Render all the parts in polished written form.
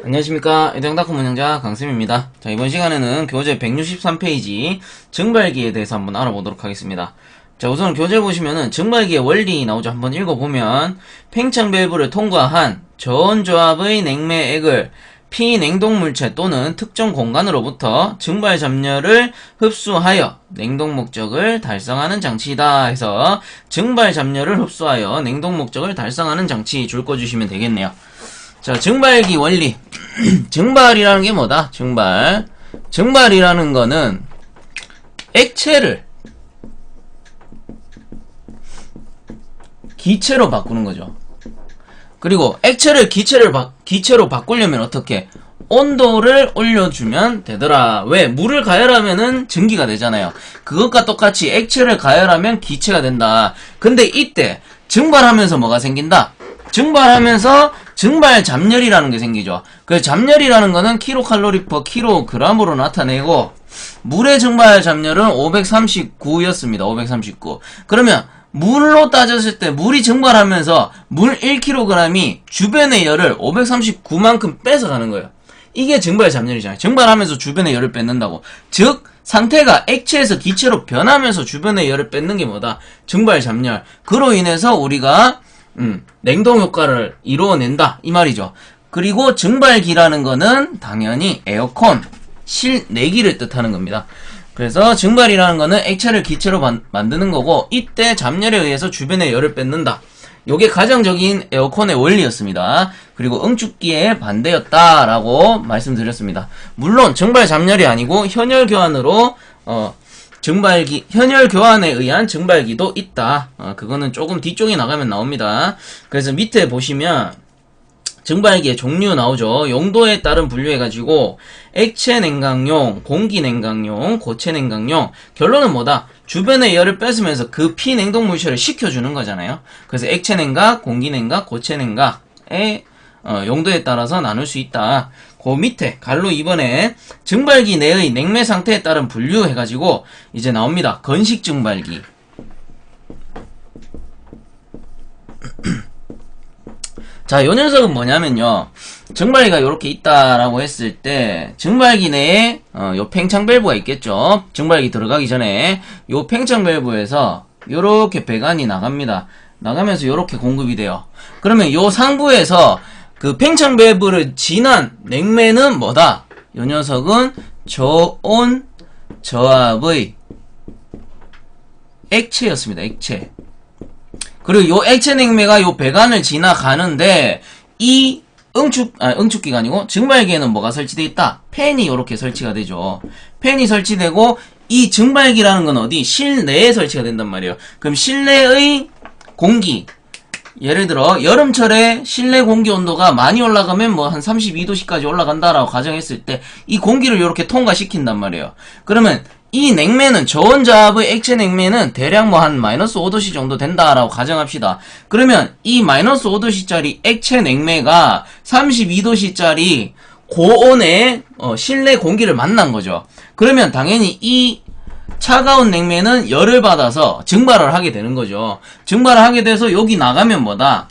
안녕하십니까. 에듀앙닷컴 운영자 강쌤입니다. 자, 이번 시간에는 교재 163페이지 증발기에 대해서 한번 알아보도록 하겠습니다. 자, 우선 교재 보시면은 증발기의 원리 나오죠. 한번 읽어보면 팽창밸브를 통과한 저온조합의 냉매액을 피냉동물체 또는 특정 공간으로부터 증발 잡열을 흡수하여 냉동 목적을 달성하는 장치이다 해서 증발 잡열을 흡수하여 냉동 목적을 달성하는 장치 줄 거 주시면 되겠네요. 자, 증발기 원리. 증발이라는 게 뭐다? 증발. 증발이라는 거는 액체를 기체로 바꾸는 거죠. 그리고 액체를 기체로 바꾸려면 어떻게? 온도를 올려주면 되더라. 왜? 물을 가열하면은 증기가 되잖아요. 그것과 똑같이 액체를 가열하면 기체가 된다. 근데 이때 증발하면서 뭐가 생긴다? 증발하면서 증발 잡열이라는 게 생기죠. 그 잡열이라는 거는 킬로칼로리 퍼 킬로그램으로 나타내고 물의 증발 잡열은 539였습니다. 539. 그러면 물로 따졌을 때 물이 증발하면서 물 1kg이 주변의 열을 539만큼 뺏어가는 거예요. 이게 증발 잡열이잖아요. 증발하면서 주변의 열을 뺏는다고. 즉 상태가 액체에서 기체로 변하면서 주변의 열을 뺏는 게 뭐다? 증발 잡열. 그로 인해서 우리가 냉동 효과를 이루어낸다 이 말이죠. 그리고 증발기라는 거는 당연히 에어컨, 실내기를 뜻하는 겁니다. 그래서 증발이라는 거는 액체를 기체로 만드는 거고 이때 잡열에 의해서 주변의 열을 뺏는다. 요게 가정적인 에어컨의 원리였습니다. 그리고 응축기의 반대였다라고 말씀드렸습니다. 물론 증발 잡열이 아니고 현열 교환으로 증발기, 현열 교환에 의한 증발기도 있다. 그거는 조금 뒤쪽에 나가면 나옵니다. 그래서 밑에 보시면 증발기의 종류 나오죠. 용도에 따른 분류해가지고 액체 냉각용, 공기 냉각용, 고체 냉각용. 결론은 뭐다? 주변의 열을 뺏으면서 그 피냉동 물체를 식혀주는 거잖아요. 그래서 액체 냉각, 공기 냉각, 고체 냉각의 용도에 따라서 나눌 수 있다. 그 밑에 갈로 2번에 증발기 내의 냉매 상태에 따른 분류 해가지고 이제 나옵니다. 건식 증발기. 자, 요 녀석은 뭐냐면요. 증발기가 이렇게 있다라고 했을 때 증발기 내에 요 팽창 밸브가 있겠죠. 증발기 들어가기 전에 요 팽창 밸브에서 요렇게 배관이 나갑니다. 나가면서 요렇게 공급이 돼요. 그러면 요 상부에서 그 팽창 밸브를 지난 냉매는 뭐다? 요 녀석은 저온 저압의 액체였습니다. 액체. 그리고 요 액체 냉매가 요 배관을 지나가는데 이 응축기가 아니고 증발기에는 뭐가 설치되어 있다? 팬이 요렇게 설치가 되죠. 팬이 설치되고 이 증발기라는 건 어디? 실내에 설치가 된단 말이에요. 그럼 실내의 공기, 예를 들어 여름철에 실내 공기 온도가 많이 올라가면 뭐 한 32도씨까지 올라간다라고 가정했을 때 이 공기를 이렇게 통과시킨단 말이에요. 그러면 이 냉매는 저온자압의 액체 냉매는 대략 뭐 한 마이너스 5도씨 정도 된다라고 가정합시다. 그러면 이 마이너스 5도씨짜리 액체 냉매가 32도씨짜리 고온의 실내 공기를 만난 거죠. 그러면 당연히 이 차가운 냉매는 열을 받아서 증발을 하게 되는 거죠. 증발을 하게 돼서 여기 나가면 뭐다?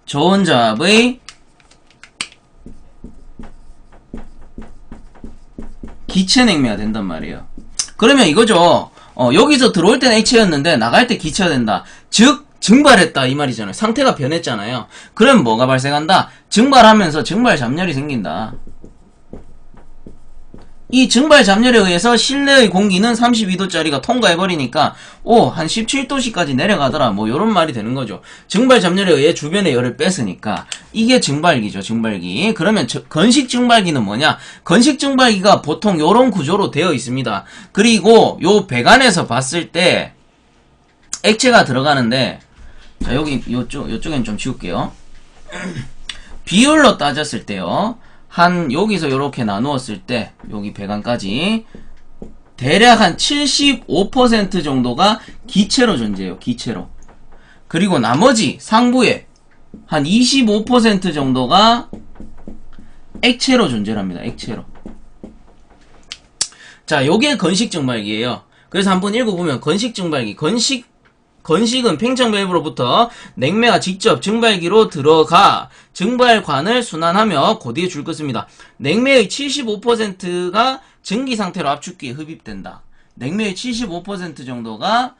저온자압의 기체 냉매가 된단 말이에요. 그러면 이거죠. 여기서 들어올 때는 액체였는데 나갈 때 기체가 된다. 즉 증발했다 이 말이잖아요. 상태가 변했잖아요. 그럼 뭐가 발생한다? 증발하면서 증발 잡열이 생긴다. 이 증발 잡열에 의해서 실내의 공기는 32도짜리가 통과해버리니까 한 17도씨까지 내려가더라 뭐 요런 말이 되는 거죠. 증발 잡열에 의해 주변의 열을 뺏으니까 이게 증발기죠. 증발기. 그러면 건식 증발기는 뭐냐? 건식 증발기가 보통 요런 구조로 되어 있습니다. 그리고 요 배관에서 봤을 때 액체가 들어가는데 자 여기 요쪽엔 좀 지울게요. 비율로 따졌을 때요. 여기서 요렇게 나누었을 때 여기 배관까지 대략 한 75% 정도가 기체로 존재해요. 기체로. 그리고 나머지 상부에 한 25% 정도가 액체로 존재합니다. 액체로. 자, 요게 건식 증발기예요. 그래서 한번 읽어보면 건식 증발기. 건식 건식은 팽창 밸브로부터 냉매가 직접 증발기로 들어가 증발관을 순환하며 고디에 줄 것입니다. 냉매의 75%가 증기 상태로 압축기에 흡입된다. 냉매의 75% 정도가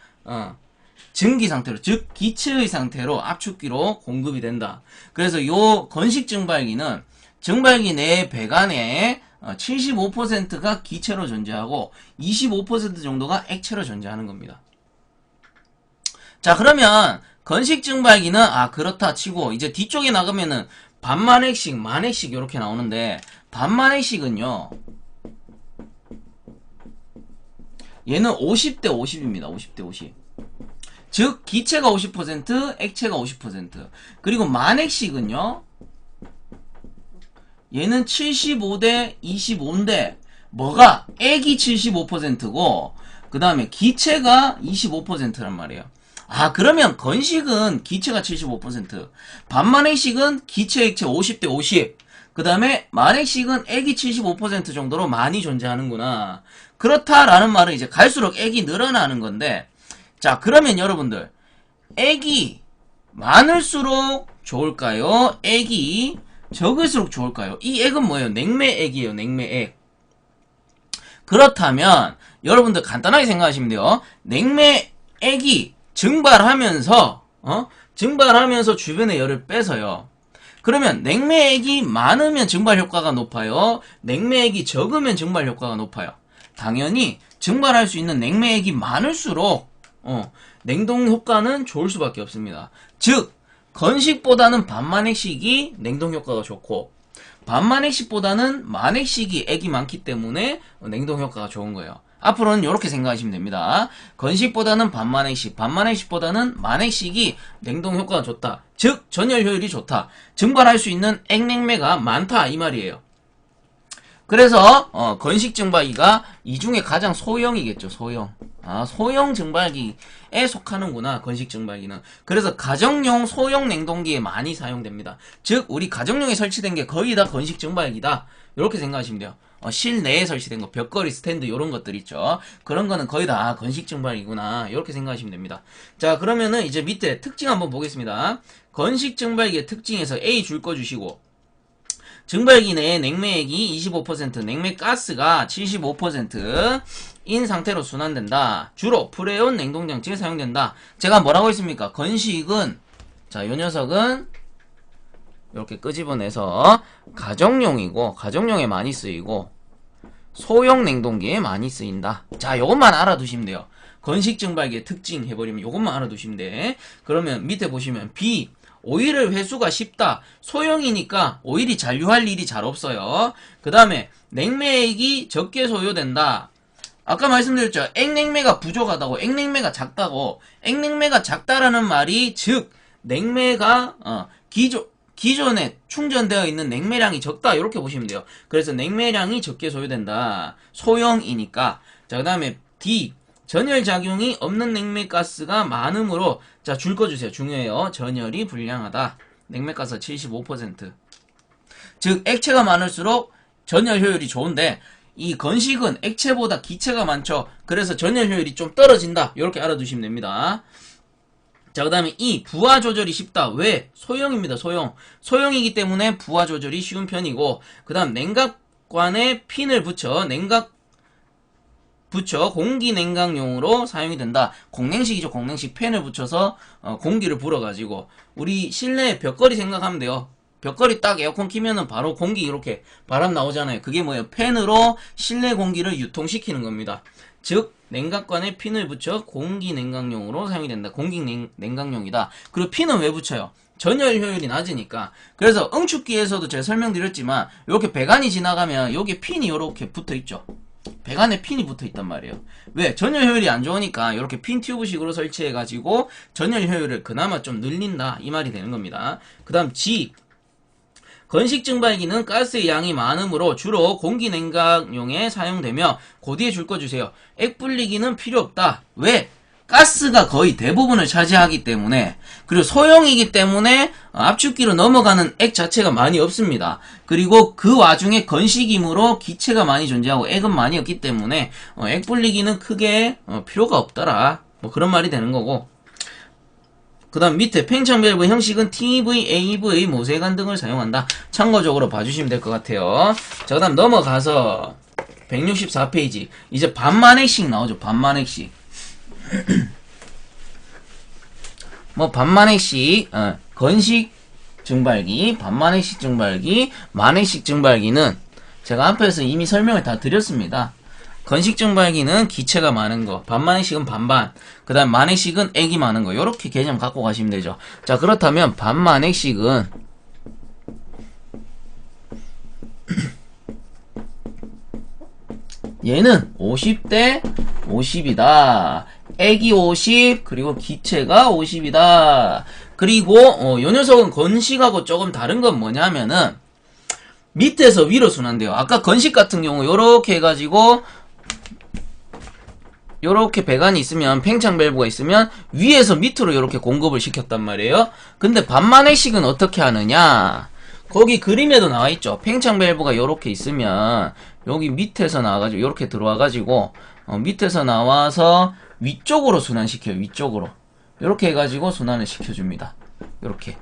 증기 상태로, 즉 기체의 상태로 압축기로 공급이 된다. 그래서 요 건식 증발기는 증발기 내 배관에 75%가 기체로 존재하고 25% 정도가 액체로 존재하는 겁니다. 자, 그러면 건식 증발기는 그렇다 치고 이제 뒤쪽에 나가면은 반만핵식, 만핵식 이렇게 나오는데, 반만핵식은요 얘는 50대 50입니다. 50대 50. 즉 기체가 50%, 액체가 50%. 그리고 만핵식은요 얘는 75대 25인데 뭐가 액이 75%고 그 다음에 기체가 25%란 말이에요. 그러면 건식은 기체가 75%, 반만핵식은 기체 액체 50대 50, 그 다음에 만핵식은 액이 75% 정도로 많이 존재하는구나. 그렇다라는 말은 이제 갈수록 액이 늘어나는 건데, 자, 그러면 여러분들, 액이 많을수록 좋을까요? 액이 적을수록 좋을까요? 이 액은 뭐예요? 냉매액이에요. 냉매액. 그렇다면 여러분들 간단하게 생각하시면 돼요. 냉매액이 증발하면서 주변의 열을 빼서요. 그러면 냉매액이 많으면 증발 효과가 높아요. 냉매액이 적으면 증발 효과가 높아요. 당연히 증발할 수 있는 냉매액이 많을수록 냉동 효과는 좋을 수밖에 없습니다. 즉 건식보다는 반만핵식이 냉동 효과가 좋고 반만핵식보다는 만핵식이 액이 많기 때문에 냉동 효과가 좋은 거예요. 앞으로는 이렇게 생각하시면 됩니다. 건식보다는 반만핵식, 반만핵식보다는 만핵식이 냉동 효과가 좋다. 즉 전열 효율이 좋다. 증발할 수 있는 액냉매가 많다 이 말이에요. 그래서 건식 증발기가 이 중에 가장 소형이겠죠. 소형. 소형 증발기에 속하는구나, 건식 증발기는. 그래서 가정용 소형 냉동기에 많이 사용됩니다. 즉 우리 가정용에 설치된 게 거의 다 건식 증발기다, 이렇게 생각하시면 돼요. 실내에 설치된 거, 벽걸이 스탠드 이런 것들 있죠. 그런 거는 거의 다 건식 증발기구나, 이렇게 생각하시면 됩니다. 자, 그러면은 이제 밑에 특징 한번 보겠습니다. 건식 증발기의 특징에서 A 줄 거 주시고, 증발기 내에 냉매액이 25%, 냉매가스가 75%인 상태로 순환된다. 주로 프레온 냉동장치에 사용된다. 제가 뭐라고 했습니까? 건식은, 자, 요 녀석은 이렇게 끄집어내서 가정용이고, 가정용에 많이 쓰이고, 소형 냉동기에 많이 쓰인다. 자, 요것만 알아두시면 돼요. 건식 증발기의 특징 해버리면 요것만 알아두시면 돼. 그러면 밑에 보시면 B, 오일을 회수가 쉽다. 소형이니까 오일이 잔류할 일이 잘 없어요. 그 다음에 냉매액이 적게 소요된다. 아까 말씀드렸죠. 액냉매가 부족하다고, 액냉매가 작다고. 액냉매가 작다라는 말이 즉 냉매가 기존에 충전되어 있는 냉매량이 적다, 이렇게 보시면 돼요. 그래서 냉매량이 적게 소요된다. 소형이니까. 자, 그 다음에 D, 전열작용이 없는 냉매가스가 많으므로, 자, 줄 거 주세요. 중요해요. 전열이 불량하다. 냉매가스 75%. 즉 액체가 많을수록 전열 효율이 좋은데 이 건식은 액체보다 기체가 많죠. 그래서 전열 효율이 좀 떨어진다, 이렇게 알아두시면 됩니다. 자, 그 다음에 이 부하 조절이 쉽다. 왜? 소형입니다. 소형. 소형이기 때문에 부하 조절이 쉬운 편이고, 그 다음 냉각관에 핀을 붙여 공기 냉각용으로 사용이 된다. 공냉식이죠. 공냉식. 팬을 붙여서 공기를 불어가지고, 우리 실내 벽걸이 생각하면 돼요. 벽걸이 딱 에어컨 키면은 바로 공기 이렇게 바람 나오잖아요. 그게 뭐예요? 팬으로 실내 공기를 유통시키는 겁니다. 즉 냉각관에 핀을 붙여 공기 냉각용으로 사용이 된다. 공기 냉각용이다. 그리고 핀은 왜 붙여요? 전열 효율이 낮으니까. 그래서 응축기에서도 제가 설명드렸지만 이렇게 배관이 지나가면 여기 핀이 이렇게 붙어있죠. 배관에 핀이 붙어있단 말이에요. 왜? 전열 효율이 안 좋으니까 이렇게 핀 튜브식으로 설치해가지고 전열 효율을 그나마 좀 늘린다, 이 말이 되는 겁니다. 그 다음 G, 건식 증발기는 가스의 양이 많으므로 주로 공기 냉각용에 사용되며, 고디에 줄 거 주세요. 액 불리기는 필요 없다. 왜? 가스가 거의 대부분을 차지하기 때문에, 그리고 소형이기 때문에 압축기로 넘어가는 액 자체가 많이 없습니다. 그리고 그 와중에 건식이므로 기체가 많이 존재하고 액은 많이 없기 때문에 액 불리기는 크게 필요가 없더라, 뭐 그런 말이 되는 거고. 그 다음 밑에 팽창 밸브 형식은 TV, AV, 모세관 등을 사용한다. 참고적으로 봐주시면 될 것 같아요. 자, 그 다음 넘어가서 164페이지. 이제 반만핵씩 나오죠. 반만핵씩. 뭐 반만핵씩, 건식 증발기, 반만핵식 증발기, 만핵식 증발기는 제가 앞에서 이미 설명을 다 드렸습니다. 건식 증발기는 기체가 많은 거, 반만핵식은 반반, 그 다음 만핵식은 액이 많은 거, 요렇게 개념 갖고 가시면 되죠. 자, 그렇다면 반만핵식은 얘는 50대 50이다. 액이 50, 그리고 기체가 50이다. 그리고 요 녀석은 건식하고 조금 다른 건 뭐냐면은 밑에서 위로 순환돼요. 아까 건식 같은 경우 요렇게 해가지고 요렇게 배관이 있으면, 팽창 밸브가 있으면 위에서 밑으로 요렇게 공급을 시켰단 말이에요. 근데 반만핵식은 어떻게 하느냐, 거기 그림에도 나와있죠. 팽창 밸브가 요렇게 있으면 여기 밑에서 나와가지고 요렇게 들어와가지고 밑에서 나와서 위쪽으로 순환시켜요. 위쪽으로 요렇게 해가지고 순환을 시켜줍니다. 요렇게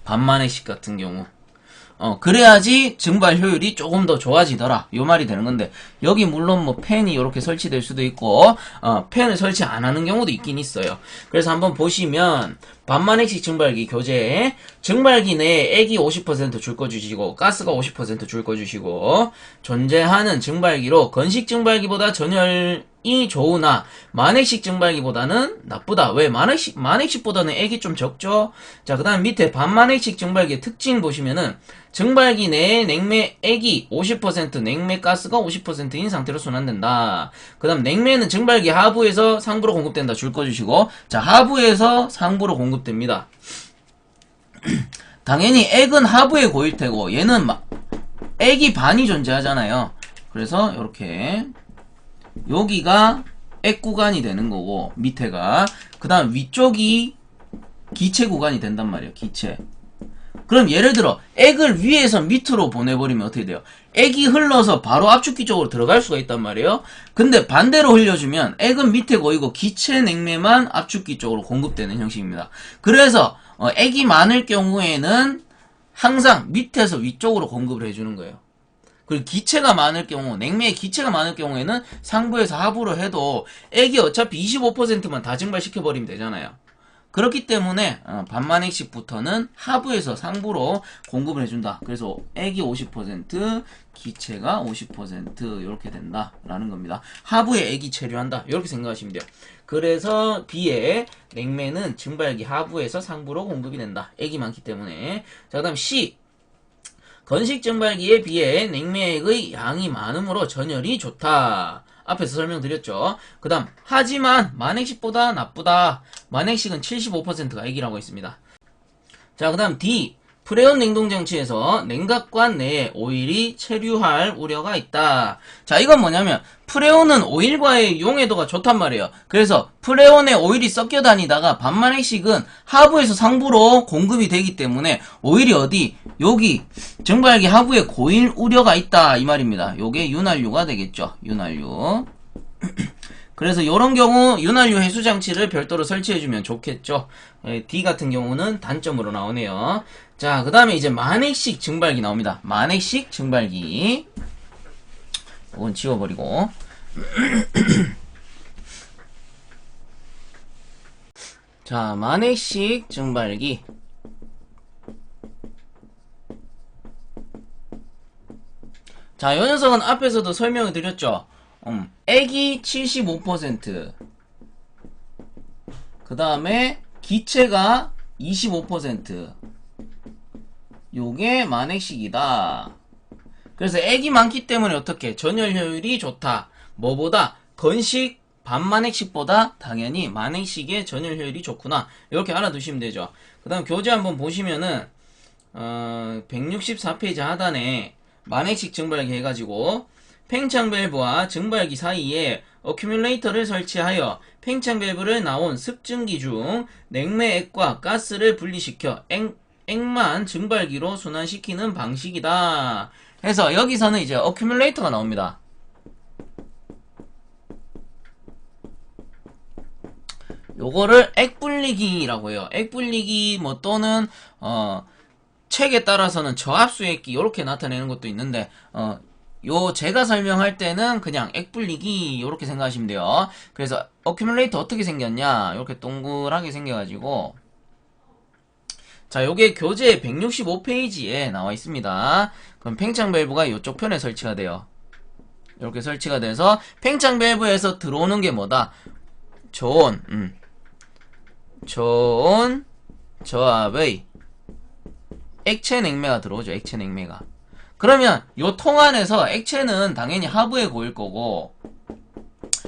반만핵식 같은 경우 그래야지 증발 효율이 조금 더 좋아지더라, 요 말이 되는 건데, 여기 물론 뭐 팬이 이렇게 설치될 수도 있고 팬을 설치 안 하는 경우도 있긴 있어요. 그래서 한번 보시면 반만핵식 증발기 교재, 증발기 내에 액이 50% 줄 거 주시고 가스가 50% 줄 거 주시고, 존재하는 증발기로 건식 증발기보다 전열이 좋으나 만핵식 증발기보다는 나쁘다. 왜? 만핵식보다는 액이 좀 적죠. 자, 그 다음 밑에 반만핵식 증발기의 특징 보시면은 증발기 내에 냉매 액이 50%, 냉매 가스가 50%인 상태로 순환된다. 그 다음 냉매는 증발기 하부에서 상부로 공급된다. 줄 거 주시고, 자, 하부에서 상부로 공급됩니다. 당연히 액은 하부에 고일 테고 얘는 액이 반이 존재하잖아요. 그래서 이렇게 여기가 액 구간이 되는 거고, 밑에가, 그 다음 위쪽이 기체 구간이 된단 말이에요. 기체. 그럼 예를 들어 액을 위에서 밑으로 보내버리면 어떻게 돼요? 액이 흘러서 바로 압축기 쪽으로 들어갈 수가 있단 말이에요. 근데 반대로 흘려주면 액은 밑에 고이고 기체 냉매만 압축기 쪽으로 공급되는 형식입니다. 그래서 액이 많을 경우에는 항상 밑에서 위쪽으로 공급을 해주는 거예요. 그리고 기체가 많을 경우, 냉매의 기체가 많을 경우에는 상부에서 하부로 해도 액이 어차피 25%만 다 증발시켜버리면 되잖아요. 그렇기 때문에 반만핵식부터는 하부에서 상부로 공급을 해준다. 그래서 액이 50%, 기체가 50% 이렇게 된다라는 겁니다. 하부에 액이 체류한다, 이렇게 생각하시면 돼요. 그래서 B의 냉매는 증발기 하부에서 상부로 공급이 된다. 액이 많기 때문에. 자, 그 다음 C, 건식 증발기에 비해 냉매액의 양이 많으므로 전열이 좋다. 앞에서 설명드렸죠. 그 다음 하지만 만핵식보다 나쁘다. 만핵식은 75%가 액이라고 했습니다. 자, 그 다음 D, 프레온 냉동장치에서 냉각관 내에 오일이 체류할 우려가 있다. 자, 이건 뭐냐면 프레온은 오일과의 용해도가 좋단 말이에요. 그래서 프레온에 오일이 섞여 다니다가 반만핵식은 하부에서 상부로 공급이 되기 때문에 오일이 어디? 여기 증발기 하부에 고일 우려가 있다, 이 말입니다. 요게 윤활유가 되겠죠. 윤활유. 그래서 이런 경우 윤활유 해수 장치를 별도로 설치해주면 좋겠죠. D 같은 경우는 단점으로 나오네요. 자, 그 다음에 이제 만핵식 증발기 나옵니다. 만핵식 증발기. 이건 지워버리고. 자, 만핵식 증발기. 자, 이 녀석은 앞에서도 설명을 드렸죠. 액이 75%, 그 다음에 기체가 25%, 요게 만핵식이다. 그래서 액이 많기 때문에 어떻게? 전열 효율이 좋다. 뭐보다? 건식 반만핵식보다 당연히 만핵식의 전열 효율이 좋구나. 이렇게 알아두시면 되죠. 그 다음 교재 한번 보시면은 164페이지 하단에 만핵식 증발기 해가지고 팽창 밸브와 증발기 사이에 어큐뮬레이터를 설치하여 팽창 밸브를 나온 습증기 중 냉매액과 가스를 분리시켜 액만 증발기로 순환시키는 방식이다. 해서 여기서는 이제 어큐뮬레이터가 나옵니다. 요거를 액불리기라고 해요. 액불리기 뭐 또는 책에 따라서는 저압수액기 요렇게 나타내는 것도 있는데 요 제가 설명할 때는 그냥 액불리기 요렇게 생각하시면 돼요. 그래서 어큐뮬레이터 어떻게 생겼냐, 요렇게 동그랗게 생겨가지고, 자 요게 교재 165페이지에 나와 있습니다. 그럼 팽창 밸브가 요쪽 편에 설치가 돼요. 이렇게 설치가 돼서 팽창 밸브에서 들어오는 게 뭐다? 저온 저압의 액체 냉매가 들어오죠. 액체 냉매가. 그러면 요 통 안에서 액체는 당연히 하부에 고일 거고,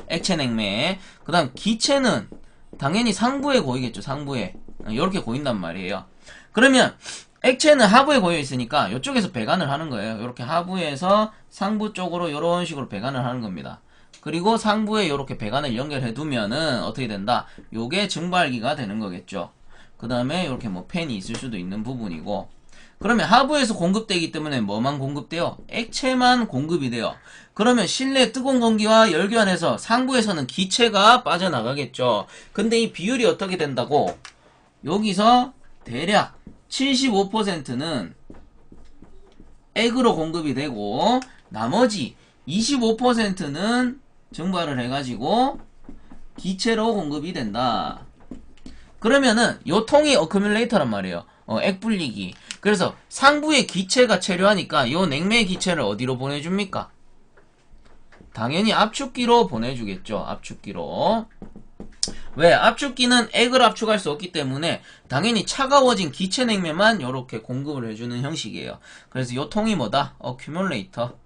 액체 냉매. 그 다음 기체는 당연히 상부에 고이겠죠. 상부에. 이렇게 고인단 말이에요. 그러면 액체는 하부에 고여 있으니까 이쪽에서 배관을 하는 거예요. 이렇게 하부에서 상부 쪽으로 이런 식으로 배관을 하는 겁니다. 그리고 상부에 이렇게 배관을 연결해 두면은 어떻게 된다? 요게 증발기가 되는 거겠죠. 그 다음에 이렇게 뭐 팬이 있을 수도 있는 부분이고, 그러면 하부에서 공급되기 때문에 뭐만 공급돼요? 액체만 공급이 돼요. 그러면 실내 뜨거운 공기와 열교환해서 상부에서는 기체가 빠져나가겠죠. 근데 이 비율이 어떻게 된다고? 여기서 대략 75%는 액으로 공급이 되고, 나머지 25%는 증발을 해가지고 기체로 공급이 된다. 그러면은 요 통이 어큐뮬레이터란 말이에요. 액불리기. 그래서 상부의 기체가 체류하니까 요 냉매 기체를 어디로 보내줍니까? 당연히 압축기로 보내주겠죠. 압축기로. 왜? 압축기는 액을 압축할 수 없기 때문에 당연히 차가워진 기체 냉매만 이렇게 공급을 해주는 형식이에요. 그래서 요 통이 뭐다? 어큐뮬레이터.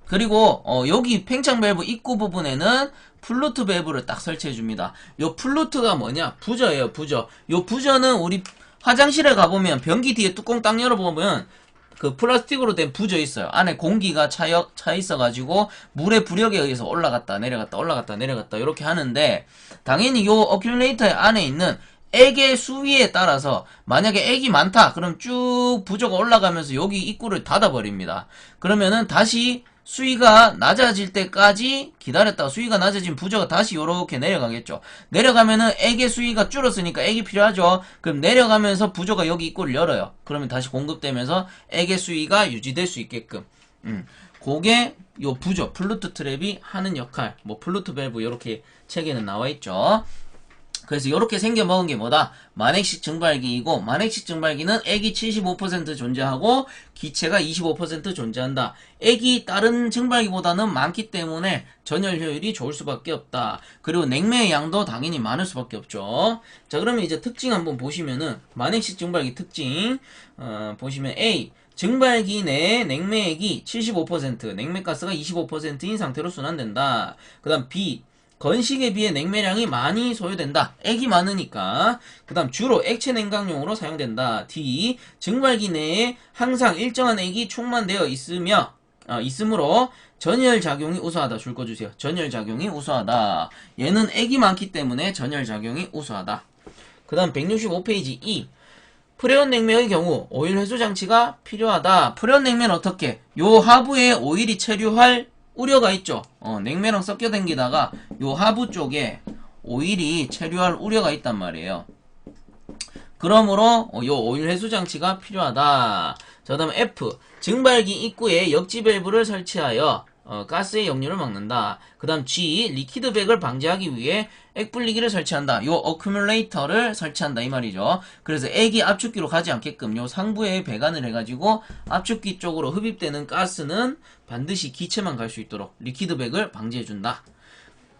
그리고 여기 팽창 밸브 입구 부분에는 플루트 밸브를 딱 설치해 줍니다. 요 플루트가 뭐냐? 부저예요, 부저. 요 부저는 우리 화장실에 가보면 변기 뒤에 뚜껑 딱 열어보면 그 플라스틱으로 된 부저 있어요. 안에 공기가 차 있어가지고 물의 부력에 의해서 올라갔다 내려갔다 올라갔다 내려갔다 이렇게 하는데, 당연히 요 어큐뮬레이터 안에 있는 액의 수위에 따라서 만약에 액이 많다 그럼 쭉 부저가 올라가면서 여기 입구를 닫아버립니다. 그러면은 다시 수위가 낮아질 때까지 기다렸다가 수위가 낮아진 부저가 다시 요렇게 내려가겠죠. 내려가면은 액의 수위가 줄었으니까 액이 필요하죠. 그럼 내려가면서 부저가 여기 입구를 열어요. 그러면 다시 공급되면서 액의 수위가 유지될 수 있게끔 그게 요 부저 플루트 트랩이 하는 역할. 뭐 플루트 밸브 요렇게 책에는 나와있죠. 그래서 이렇게 생겨 먹은 게 뭐다? 만액식 증발기이고, 만액식 증발기는 액이 75% 존재하고 기체가 25% 존재한다. 액이 다른 증발기보다는 많기 때문에 전열 효율이 좋을 수밖에 없다. 그리고 냉매의 양도 당연히 많을 수밖에 없죠. 자, 그러면 이제 특징 한번 보시면은 만액식 증발기 특징 보시면 A, 증발기 내 냉매액이 75%, 냉매가스가 25%인 상태로 순환된다. 그 다음 B, 건식에 비해 냉매량이 많이 소요된다. 액이 많으니까. 그 다음 주로 액체 냉각용으로 사용된다. D, 증발기 내에 항상 일정한 액이 충만되어 있으므로 전열작용이 우수하다. 줄 거 주세요. 전열작용이 우수하다. 얘는 액이 많기 때문에 전열작용이 우수하다. 그 다음 165페이지 E, 프레온 냉매의 경우 오일 회수 장치가 필요하다. 프레온 냉매는 어떻게? 요 하부에 오일이 체류할 우려가 있죠. 냉매랑 섞여 댕기다가 요 하부 쪽에 오일이 체류할 우려가 있단 말이에요. 그러므로 요 오일 회수 장치가 필요하다. 자, 그다음 F, 증발기 입구에 역지 밸브를 설치하여 가스의 역류를 막는다. 그 다음 G, 리퀴드백을 방지하기 위해 액분리기를 설치한다. 요 어큐뮬레이터를 설치한다 이 말이죠. 그래서 액이 압축기로 가지 않게끔 요 상부에 배관을 해가지고 압축기 쪽으로 흡입되는 가스는 반드시 기체만 갈 수 있도록 리퀴드백을 방지해준다.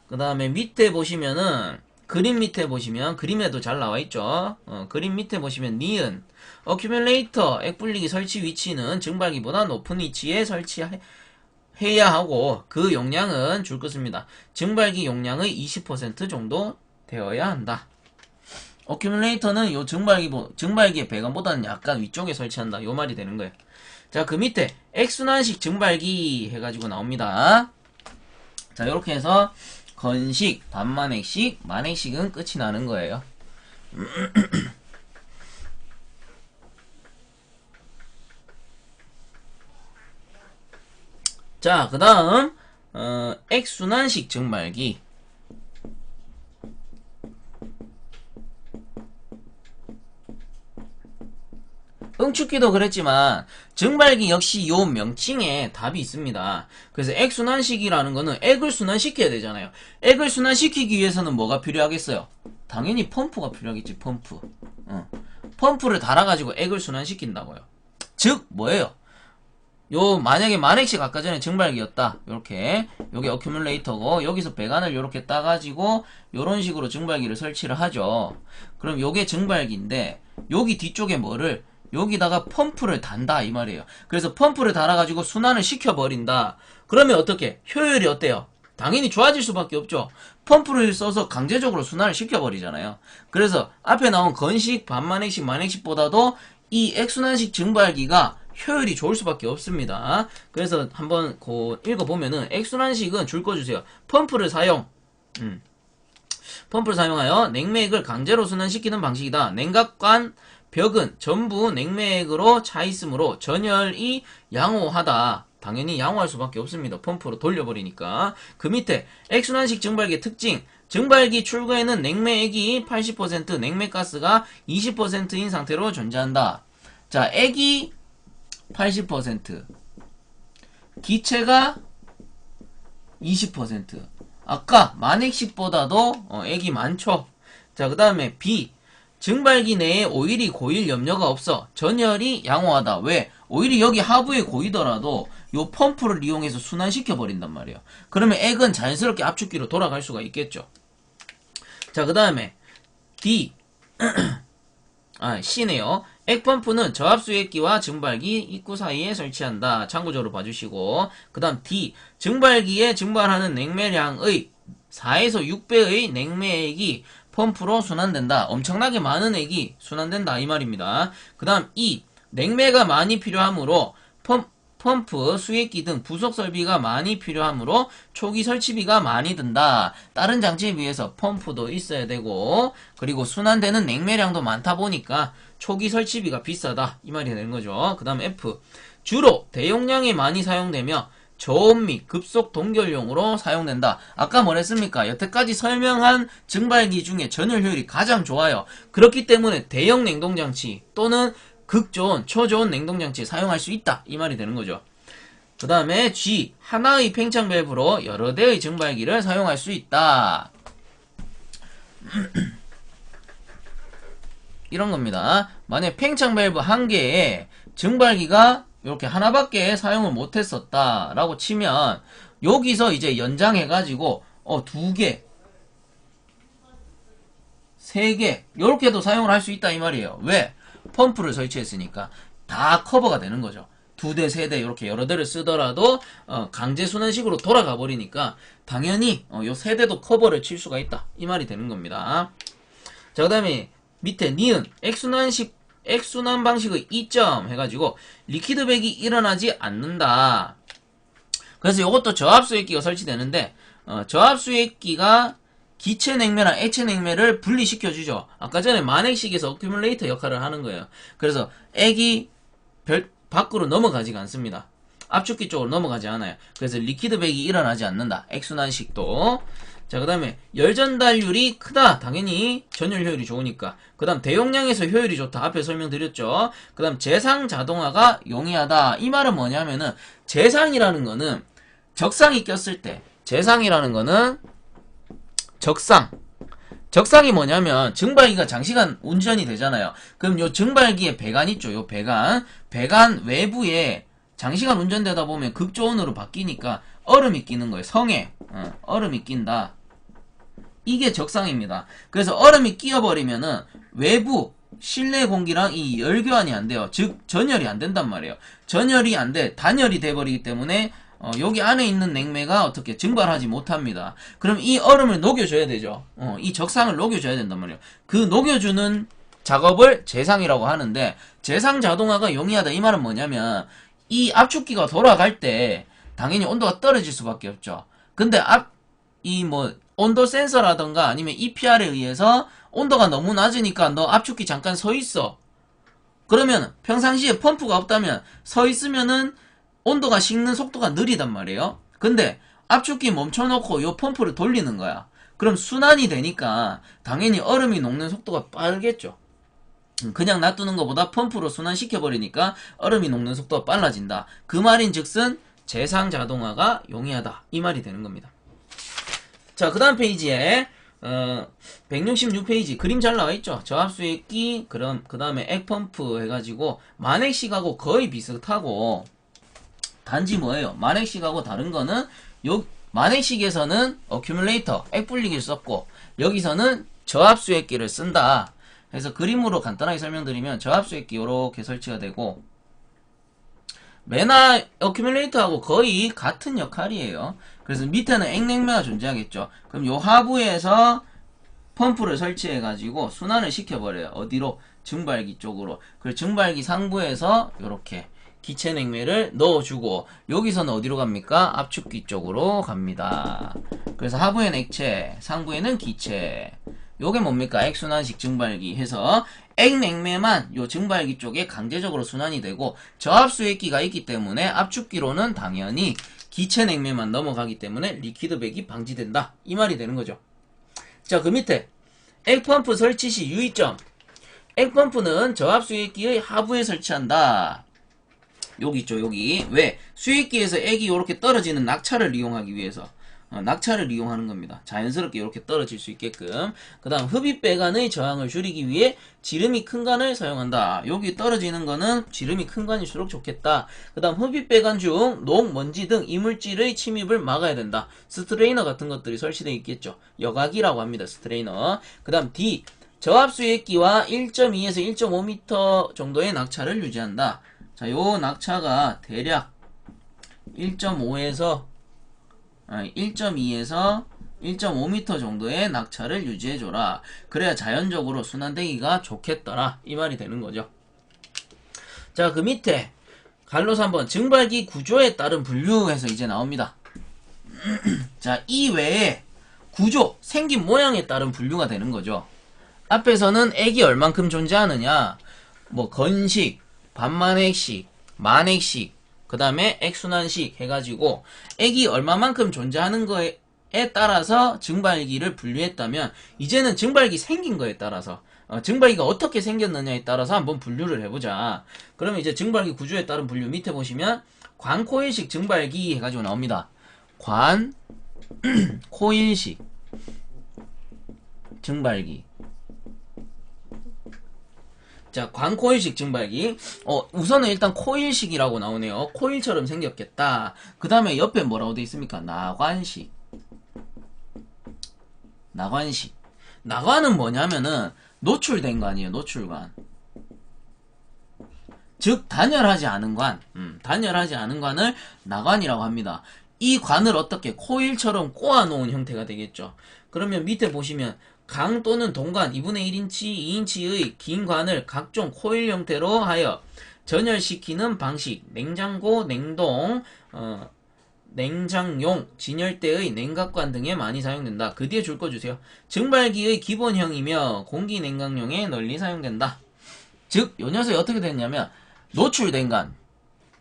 그 다음에 밑에 보시면은 그림 밑에 보시면 그림에도 잘 나와있죠. 그림 밑에 보시면 니은 어큐뮬레이터 액분리기 설치 위치는 증발기보다 높은 위치에 설치해야 하고 그 용량은 줄 것입니다. 증발기 용량의 20% 정도 되어야 한다. 어큐뮬레이터는 요 증발기의 배관보다는 약간 위쪽에 설치한다. 요 말이 되는 거예요. 자, 그 밑에 액순환식 증발기 해가지고 나옵니다. 자, 요렇게 해서 건식, 반만액식, 만액식은 끝이 나는 거예요. 자, 그 다음 액순환식 증발기. 응축기도 그랬지만 증발기 역시 요 명칭에 답이 있습니다. 그래서 액순환식이라는 거는 액을 순환시켜야 되잖아요. 액을 순환시키기 위해서는 뭐가 필요하겠어요? 당연히 펌프가 필요하겠지. 펌프. 펌프를 달아가지고 액을 순환시킨다고요. 즉 뭐예요? 요 만약에 만액식 아까 전에 증발기였다. 요렇게 요게 어큐뮬레이터고 여기서 배관을 요렇게 따가지고 요런 식으로 증발기를 설치를 하죠. 그럼 요게 증발기인데 여기 뒤쪽에 뭐를 여기다가 펌프를 단다 이 말이에요. 그래서 펌프를 달아가지고 순환을 시켜버린다. 그러면 어떻게? 효율이 어때요? 당연히 좋아질 수밖에 없죠. 펌프를 써서 강제적으로 순환을 시켜버리잖아요. 그래서 앞에 나온 건식, 반만액식, 만액식보다도 이 액순환식 증발기가 효율이 좋을 수밖에 없습니다. 그래서 한번 읽어보면은 액순환식은 줄 거 주세요. 펌프를 사용하여 냉매액을 강제로 순환시키는 방식이다. 냉각관 벽은 전부 냉매액으로 차 있으므로 전열이 양호하다. 당연히 양호할 수밖에 없습니다. 펌프로 돌려버리니까. 그 밑에 액순환식 증발기의 특징. 증발기 출구에는 냉매액이 80%, 냉매가스가 20%인 상태로 존재한다. 자, 액이 80%, 기체가 20%. 아까 만액식보다도 액이 많죠. 자, 그 다음에 B. 증발기 내에 오일이 고일 염려가 없어. 전열이 양호하다. 왜? 오일이 여기 하부에 고이더라도 요 펌프를 이용해서 순환시켜 버린단 말이에요. 그러면 액은 자연스럽게 압축기로 돌아갈 수가 있겠죠. 자, 그 다음에 D. C네요. 액펌프는 저압수액기와 증발기 입구 사이에 설치한다. 참고적으로 봐주시고. 그 다음 D. 증발기에 증발하는 냉매량의 4에서 6배의 냉매액이 펌프로 순환된다. 엄청나게 많은 액이 순환된다 이 말입니다. 그 다음 E. 냉매가 많이 필요하므로 펌프, 수액기 등 부속 설비가 많이 필요하므로 초기 설치비가 많이 든다. 다른 장치에 비해서 펌프도 있어야 되고 그리고 순환되는 냉매량도 많다 보니까 초기 설치비가 비싸다 이 말이 되는 거죠. 그 다음 F. 주로 대용량이 많이 사용되며 저온 및 급속 동결용으로 사용된다. 아까 뭐랬습니까? 여태까지 설명한 증발기 중에 전열 효율이 가장 좋아요. 그렇기 때문에 대형 냉동장치 또는 극저온, 초저온 냉동장치에 사용할 수 있다. 이 말이 되는 거죠. 그 다음에 G. 하나의 팽창 밸브로 여러 대의 증발기를 사용할 수 있다. 이런 겁니다. 만약 팽창 밸브 한 개에 증발기가 이렇게 하나밖에 사용을 못했었다 라고 치면 여기서 이제 연장해가지고 2개 3개 이렇게도 사용을 할 수 있다 이 말이에요. 왜? 펌프를 설치했으니까 다 커버가 되는 거죠. 2대 3대 이렇게 여러 대를 쓰더라도 강제 순환식으로 돌아가 버리니까 당연히 요 3대도 커버를 칠 수가 있다 이 말이 되는 겁니다. 자, 그 다음에 밑에 니은 액순환 방식의 이점 해가지고 리퀴드백이 일어나지 않는다. 그래서 이것도 저압수액기가 설치되는데 저압수액기가 기체 냉매랑 액체 냉매를 분리시켜주죠. 아까 전에 만액식에서 어큐뮬레이터 역할을 하는 거예요. 그래서 액이 밖으로 넘어가지가 않습니다. 압축기 쪽으로 넘어가지 않아요. 그래서 리퀴드백이 일어나지 않는다. 액순환식도. 자, 그 다음에 열전달률이 크다. 당연히 전열 효율이 좋으니까. 그 다음 대용량에서 효율이 좋다. 앞에 설명드렸죠. 그 다음 재상 자동화가 용이하다. 이 말은 뭐냐면은 재상이라는 거는 적상이 꼈을 때, 재상이라는 거는 적상이 뭐냐면 증발기가 장시간 운전이 되잖아요. 그럼 요 증발기에 배관 있죠. 요 배관 외부에 장시간 운전되다 보면 극저온으로 바뀌니까 얼음이 끼는 거예요. 성에 얼음이 낀다. 이게 적상입니다. 그래서 얼음이 끼어버리면은 외부 실내 공기랑 이 열교환이 안 돼요. 즉 전열이 안 된단 말이에요. 전열이 안 돼. 단열이 돼버리기 때문에 여기 안에 있는 냉매가 어떻게 증발하지 못합니다. 그럼 이 얼음을 녹여줘야 되죠. 이 적상을 녹여줘야 된단 말이에요. 그 녹여주는 작업을 재상이라고 하는데 재상 자동화가 용이하다. 이 말은 뭐냐면 이 압축기가 돌아갈 때 당연히 온도가 떨어질 수밖에 없죠. 근데 온도 센서라던가 아니면 EPR에 의해서 온도가 너무 낮으니까 너 압축기 잠깐 서 있어. 그러면 평상시에 펌프가 없다면 서 있으면은 온도가 식는 속도가 느리단 말이에요. 근데 압축기 멈춰놓고 요 펌프를 돌리는 거야. 그럼 순환이 되니까 당연히 얼음이 녹는 속도가 빠르겠죠. 그냥 놔두는 것보다 펌프로 순환시켜버리니까 얼음이 녹는 속도가 빨라진다. 그 말인즉슨 제상 자동화가 용이하다. 이 말이 되는 겁니다. 자, 그 다음 페이지에 166페이지 그림 잘 나와있죠. 저압수액기, 그 다음에 액펌프 해가지고 만액식하고 거의 비슷하고, 단지 뭐예요? 만액식하고 다른 거는 만액식에서는 어큐뮬레이터, 액분리기를 썼고, 여기서는 저압수액기를 쓴다. 그래서 그림으로 간단하게 설명드리면 저압수액기 요렇게 설치가 되고, 매나 어큐뮬레이터하고 거의 같은 역할이에요. 그래서 밑에는 액냉매가 존재하겠죠. 그럼 요 하부에서 펌프를 설치해가지고 순환을 시켜버려요. 어디로? 증발기 쪽으로. 그리고 증발기 상부에서 요렇게 기체 냉매를 넣어주고, 여기서는 어디로 갑니까? 압축기 쪽으로 갑니다. 그래서 하부에는 액체, 상부에는 기체. 요게 뭡니까? 액순환식 증발기 해서 액냉매만 요 증발기 쪽에 강제적으로 순환이 되고, 저압수액기가 있기 때문에 압축기로는 당연히 기체 냉매만 넘어가기 때문에 리퀴드백이 방지된다. 이 말이 되는 거죠. 자, 그 밑에 액펌프 설치 시 유의점. 액펌프는 저압수액기의 하부에 설치한다. 여기 있죠, 여기. 왜? 수액기에서 액이 이렇게 떨어지는 낙차를 이용하기 위해서. 낙차를 이용하는 겁니다. 자연스럽게 이렇게 떨어질 수 있게끔. 그 다음 흡입배관의 저항을 줄이기 위해 지름이 큰 관을 사용한다. 여기 떨어지는 거는 지름이 큰 관일수록 좋겠다. 그 다음 흡입배관 중 녹, 먼지 등 이물질의 침입을 막아야 된다. 스트레이너 같은 것들이 설치되어 있겠죠. 여각이라고 합니다. 스트레이너. 그 다음 D. 저압수액기와 1.2에서 1.5m 정도의 낙차를 유지한다. 자, 요 낙차가 대략 1.5에서 1.2에서 1.5m 정도의 낙차를 유지해줘라. 그래야 자연적으로 순환되기가 좋겠더라. 이 말이 되는 거죠. 자, 그 밑에 갈로서 한번 증발기 구조에 따른 분류해서 이제 나옵니다. 자, 이 외에 구조, 생긴 모양에 따른 분류가 되는 거죠. 앞에서는 액이 얼만큼 존재하느냐, 뭐 건식, 반만액식, 만액식, 그 다음에 액순환식 해가지고 액이 얼마만큼 존재하는 거에 따라서 증발기를 분류했다면, 이제는 증발기 생긴 거에 따라서 증발기가 어떻게 생겼느냐에 따라서 한번 분류를 해보자. 그러면 이제 증발기 구조에 따른 분류 밑에 보시면 관코일식 증발기 해가지고 나옵니다. 관코일식 증발기. 자, 관코일식 증발기. 우선은 일단 코일식이라고 나오네요. 코일처럼 생겼겠다. 그 다음에 옆에 뭐라고 되어 있습니까? 나관식. 나관식. 나관은 뭐냐면은 노출된 관이에요. 노출관. 즉 단열하지 않은 관. 단열하지 않은 관을 나관이라고 합니다. 이 관을 어떻게 코일처럼 꼬아놓은 형태가 되겠죠. 그러면 밑에 보시면 강 또는 동관 2분의 1인치, 2인치의 긴 관을 각종 코일 형태로 하여 전열시키는 방식. 냉장고, 냉동, 냉장용, 진열대의 냉각관 등에 많이 사용된다. 그 뒤에 줄 거 주세요. 증발기의 기본형이며 공기냉각용에 널리 사용된다. 즉, 요 녀석이 어떻게 됐냐면 노출된 관,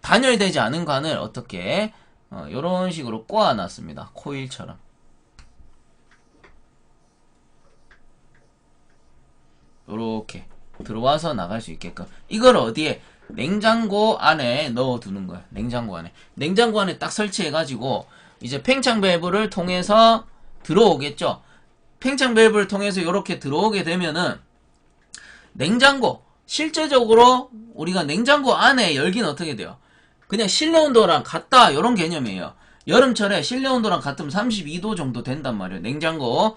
단열되지 않은 관을 어떻게 요런 식으로 꼬아놨습니다. 코일처럼. 요렇게 들어와서 나갈 수 있게끔. 이걸 어디에? 냉장고 안에 넣어두는 거예요. 냉장고 안에. 냉장고 안에 딱 설치해가지고 이제 팽창 밸브를 통해서 들어오겠죠. 팽창 밸브를 통해서 요렇게 들어오게 되면은 냉장고, 실제적으로 우리가 냉장고 안에 열기는 어떻게 돼요? 그냥 실내 온도랑 같다, 요런 개념이에요. 여름철에 실내 온도랑 같으면 32도 정도 된단 말이에요. 냉장고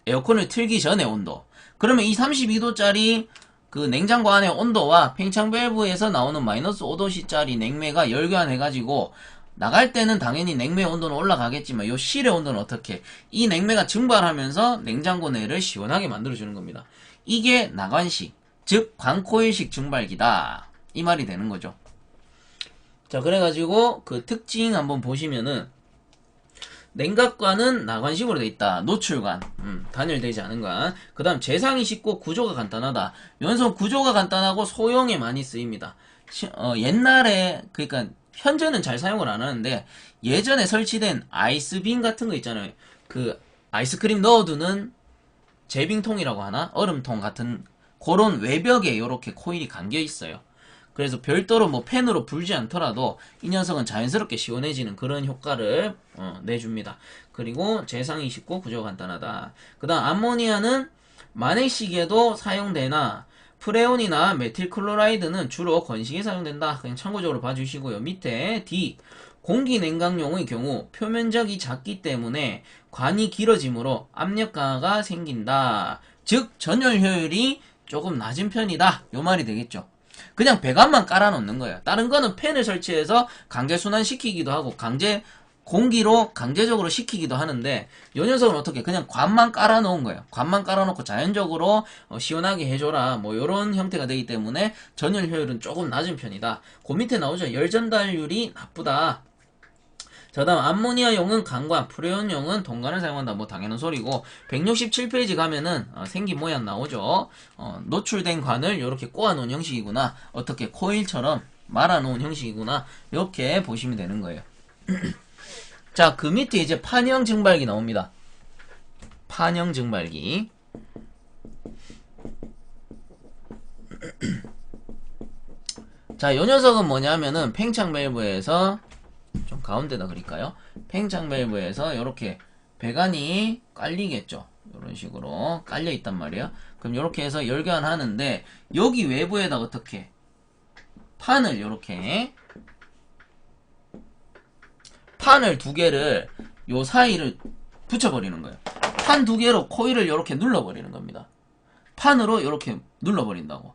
에어컨을 틀기 전에 온도. 그러면 이 32도짜리 그 냉장고 안의 온도와 팽창 밸브에서 나오는 마이너스 5도씨짜리 냉매가 열교환해가지고 나갈 때는 당연히 냉매 온도는 올라가겠지만 요 실의 온도는 어떻게? 이 냉매가 증발하면서 냉장고 내를 시원하게 만들어주는 겁니다. 이게 나관식, 즉 관코일식 증발기다. 이 말이 되는 거죠. 자, 그래가지고 그 특징 한번 보시면은 냉각관은 나관식으로 되어 있다. 노출관, 단열되지 않은 관. 그 다음 재상이 쉽고 구조가 간단하다. 연속 구조가 간단하고 소형에 많이 쓰입니다. 옛날에 그러니까 현재는 잘 사용을 안 하는데 예전에 설치된 아이스빈 같은 거 있잖아요. 그 아이스크림 넣어두는 제빙통이라고 하나? 얼음통 같은 그런 외벽에 이렇게 코일이 감겨 있어요. 그래서 별도로 뭐 팬으로 불지 않더라도 이 녀석은 자연스럽게 시원해지는 그런 효과를 내줍니다. 그리고 재상이 쉽고 구조가 간단하다. 그 다음 암모니아는 만행식에도 사용되나 프레온이나 메틸클로라이드는 주로 건식에 사용된다. 그냥 참고적으로 봐주시고요. 밑에 D 공기 냉각용의 경우 표면적이 작기 때문에 관이 길어지므로 압력 강화가 생긴다. 즉 전열 효율이 조금 낮은 편이다. 요 말이 되겠죠. 그냥 배관만 깔아놓는 거예요. 다른 거는 팬을 설치해서 강제 순환시키기도 하고 공기로 강제적으로 식히기도 하는데 이 녀석은 어떻게 그냥 관만 깔아놓은 거예요. 관만 깔아놓고 자연적으로 시원하게 해줘라 뭐 이런 형태가 되기 때문에 전열 효율은 조금 낮은 편이다. 그 밑에 나오죠. 열 전달률이 나쁘다. 자, 다음 암모니아용은 강관, 프레온용은 동관을 사용한다. 뭐 당연한 소리고 167페이지 가면은 생긴 모양 나오죠. 노출된 관을 이렇게 꼬아놓은 형식이구나. 어떻게 코일처럼 말아놓은 형식이구나. 이렇게 보시면 되는 거예요. 자, 그 밑에 이제 판형 증발기 나옵니다. 판형 증발기. 자, 요 녀석은 뭐냐면은 팽창 밸브에서 좀 가운데다 그릴까요? 팽창 밸브에서 이렇게 배관이 깔리겠죠. 이런 식으로 깔려 있단 말이에요. 그럼 이렇게 해서 열교환하는데 여기 외부에다 어떻게 판을 이렇게 판을 두 개를 요 사이를 붙여버리는 거예요. 판 두 개로 코일을 이렇게 눌러버리는 겁니다. 판으로 이렇게 눌러버린다고.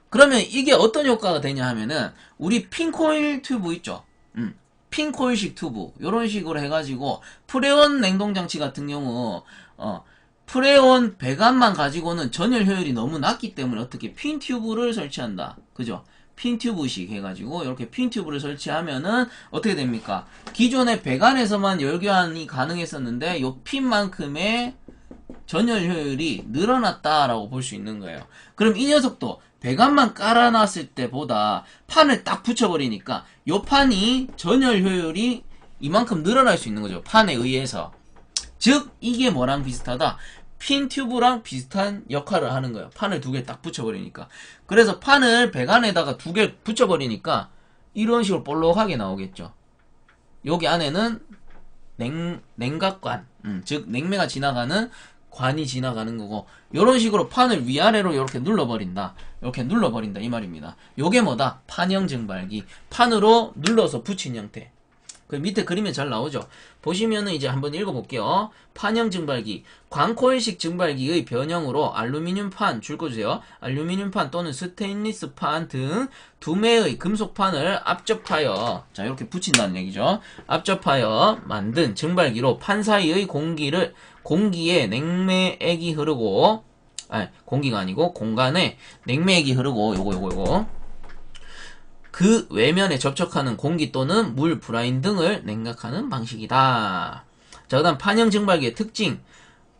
그러면 이게 어떤 효과가 되냐 하면은 우리 핀코일 튜브 있죠? 핀코일식 튜브 이런 식으로 해가지고 프레온 냉동장치 같은 경우 프레온 배관만 가지고는 전열 효율이 너무 낮기 때문에 어떻게 핀 튜브를 설치한다. 그죠? 핀 튜브식 해가지고 이렇게 핀 튜브를 설치하면은 어떻게 됩니까? 기존의 배관에서만 열교환이 가능했었는데 요 핀만큼의 전열 효율이 늘어났다라고 볼 수 있는 거예요. 그럼 이 녀석도 배관만 깔아놨을 때보다 판을 딱 붙여버리니까 요 판이 전열 효율이 이만큼 늘어날 수 있는 거죠. 판에 의해서. 즉 이게 뭐랑 비슷하다? 핀 튜브랑 비슷한 역할을 하는 거예요. 판을 두 개 딱 붙여버리니까. 그래서 판을 배관에다가 두 개 붙여버리니까 이런 식으로 볼록하게 나오겠죠. 여기 안에는 냉각관, 즉 냉매가 지나가는 관이 지나가는 거고 이런 식으로 판을 위아래로 이렇게 눌러버린다. 이렇게 눌러버린다 이 말입니다. 요게 뭐다? 판형 증발기. 판으로 눌러서 붙인 형태. 그 밑에 그림에 잘 나오죠. 보시면은 이제 한번 읽어볼게요. 판형 증발기. 광코일식 증발기의 변형으로 알루미늄 판, 줄 꺼주세요. 알루미늄 판 또는 스테인리스 판 등 두 매의 금속판을 압접하여, 자, 이렇게 붙인다는 얘기죠. 압접하여 만든 증발기로 판 사이의 공기에 냉매액이 흐르고, 공기가 아니고 공간에 냉매액이 흐르고, 요거. 그 외면에 접촉하는 공기 또는 물, 브라인 등을 냉각하는 방식이다. 자, 그 다음 판형 증발기의 특징.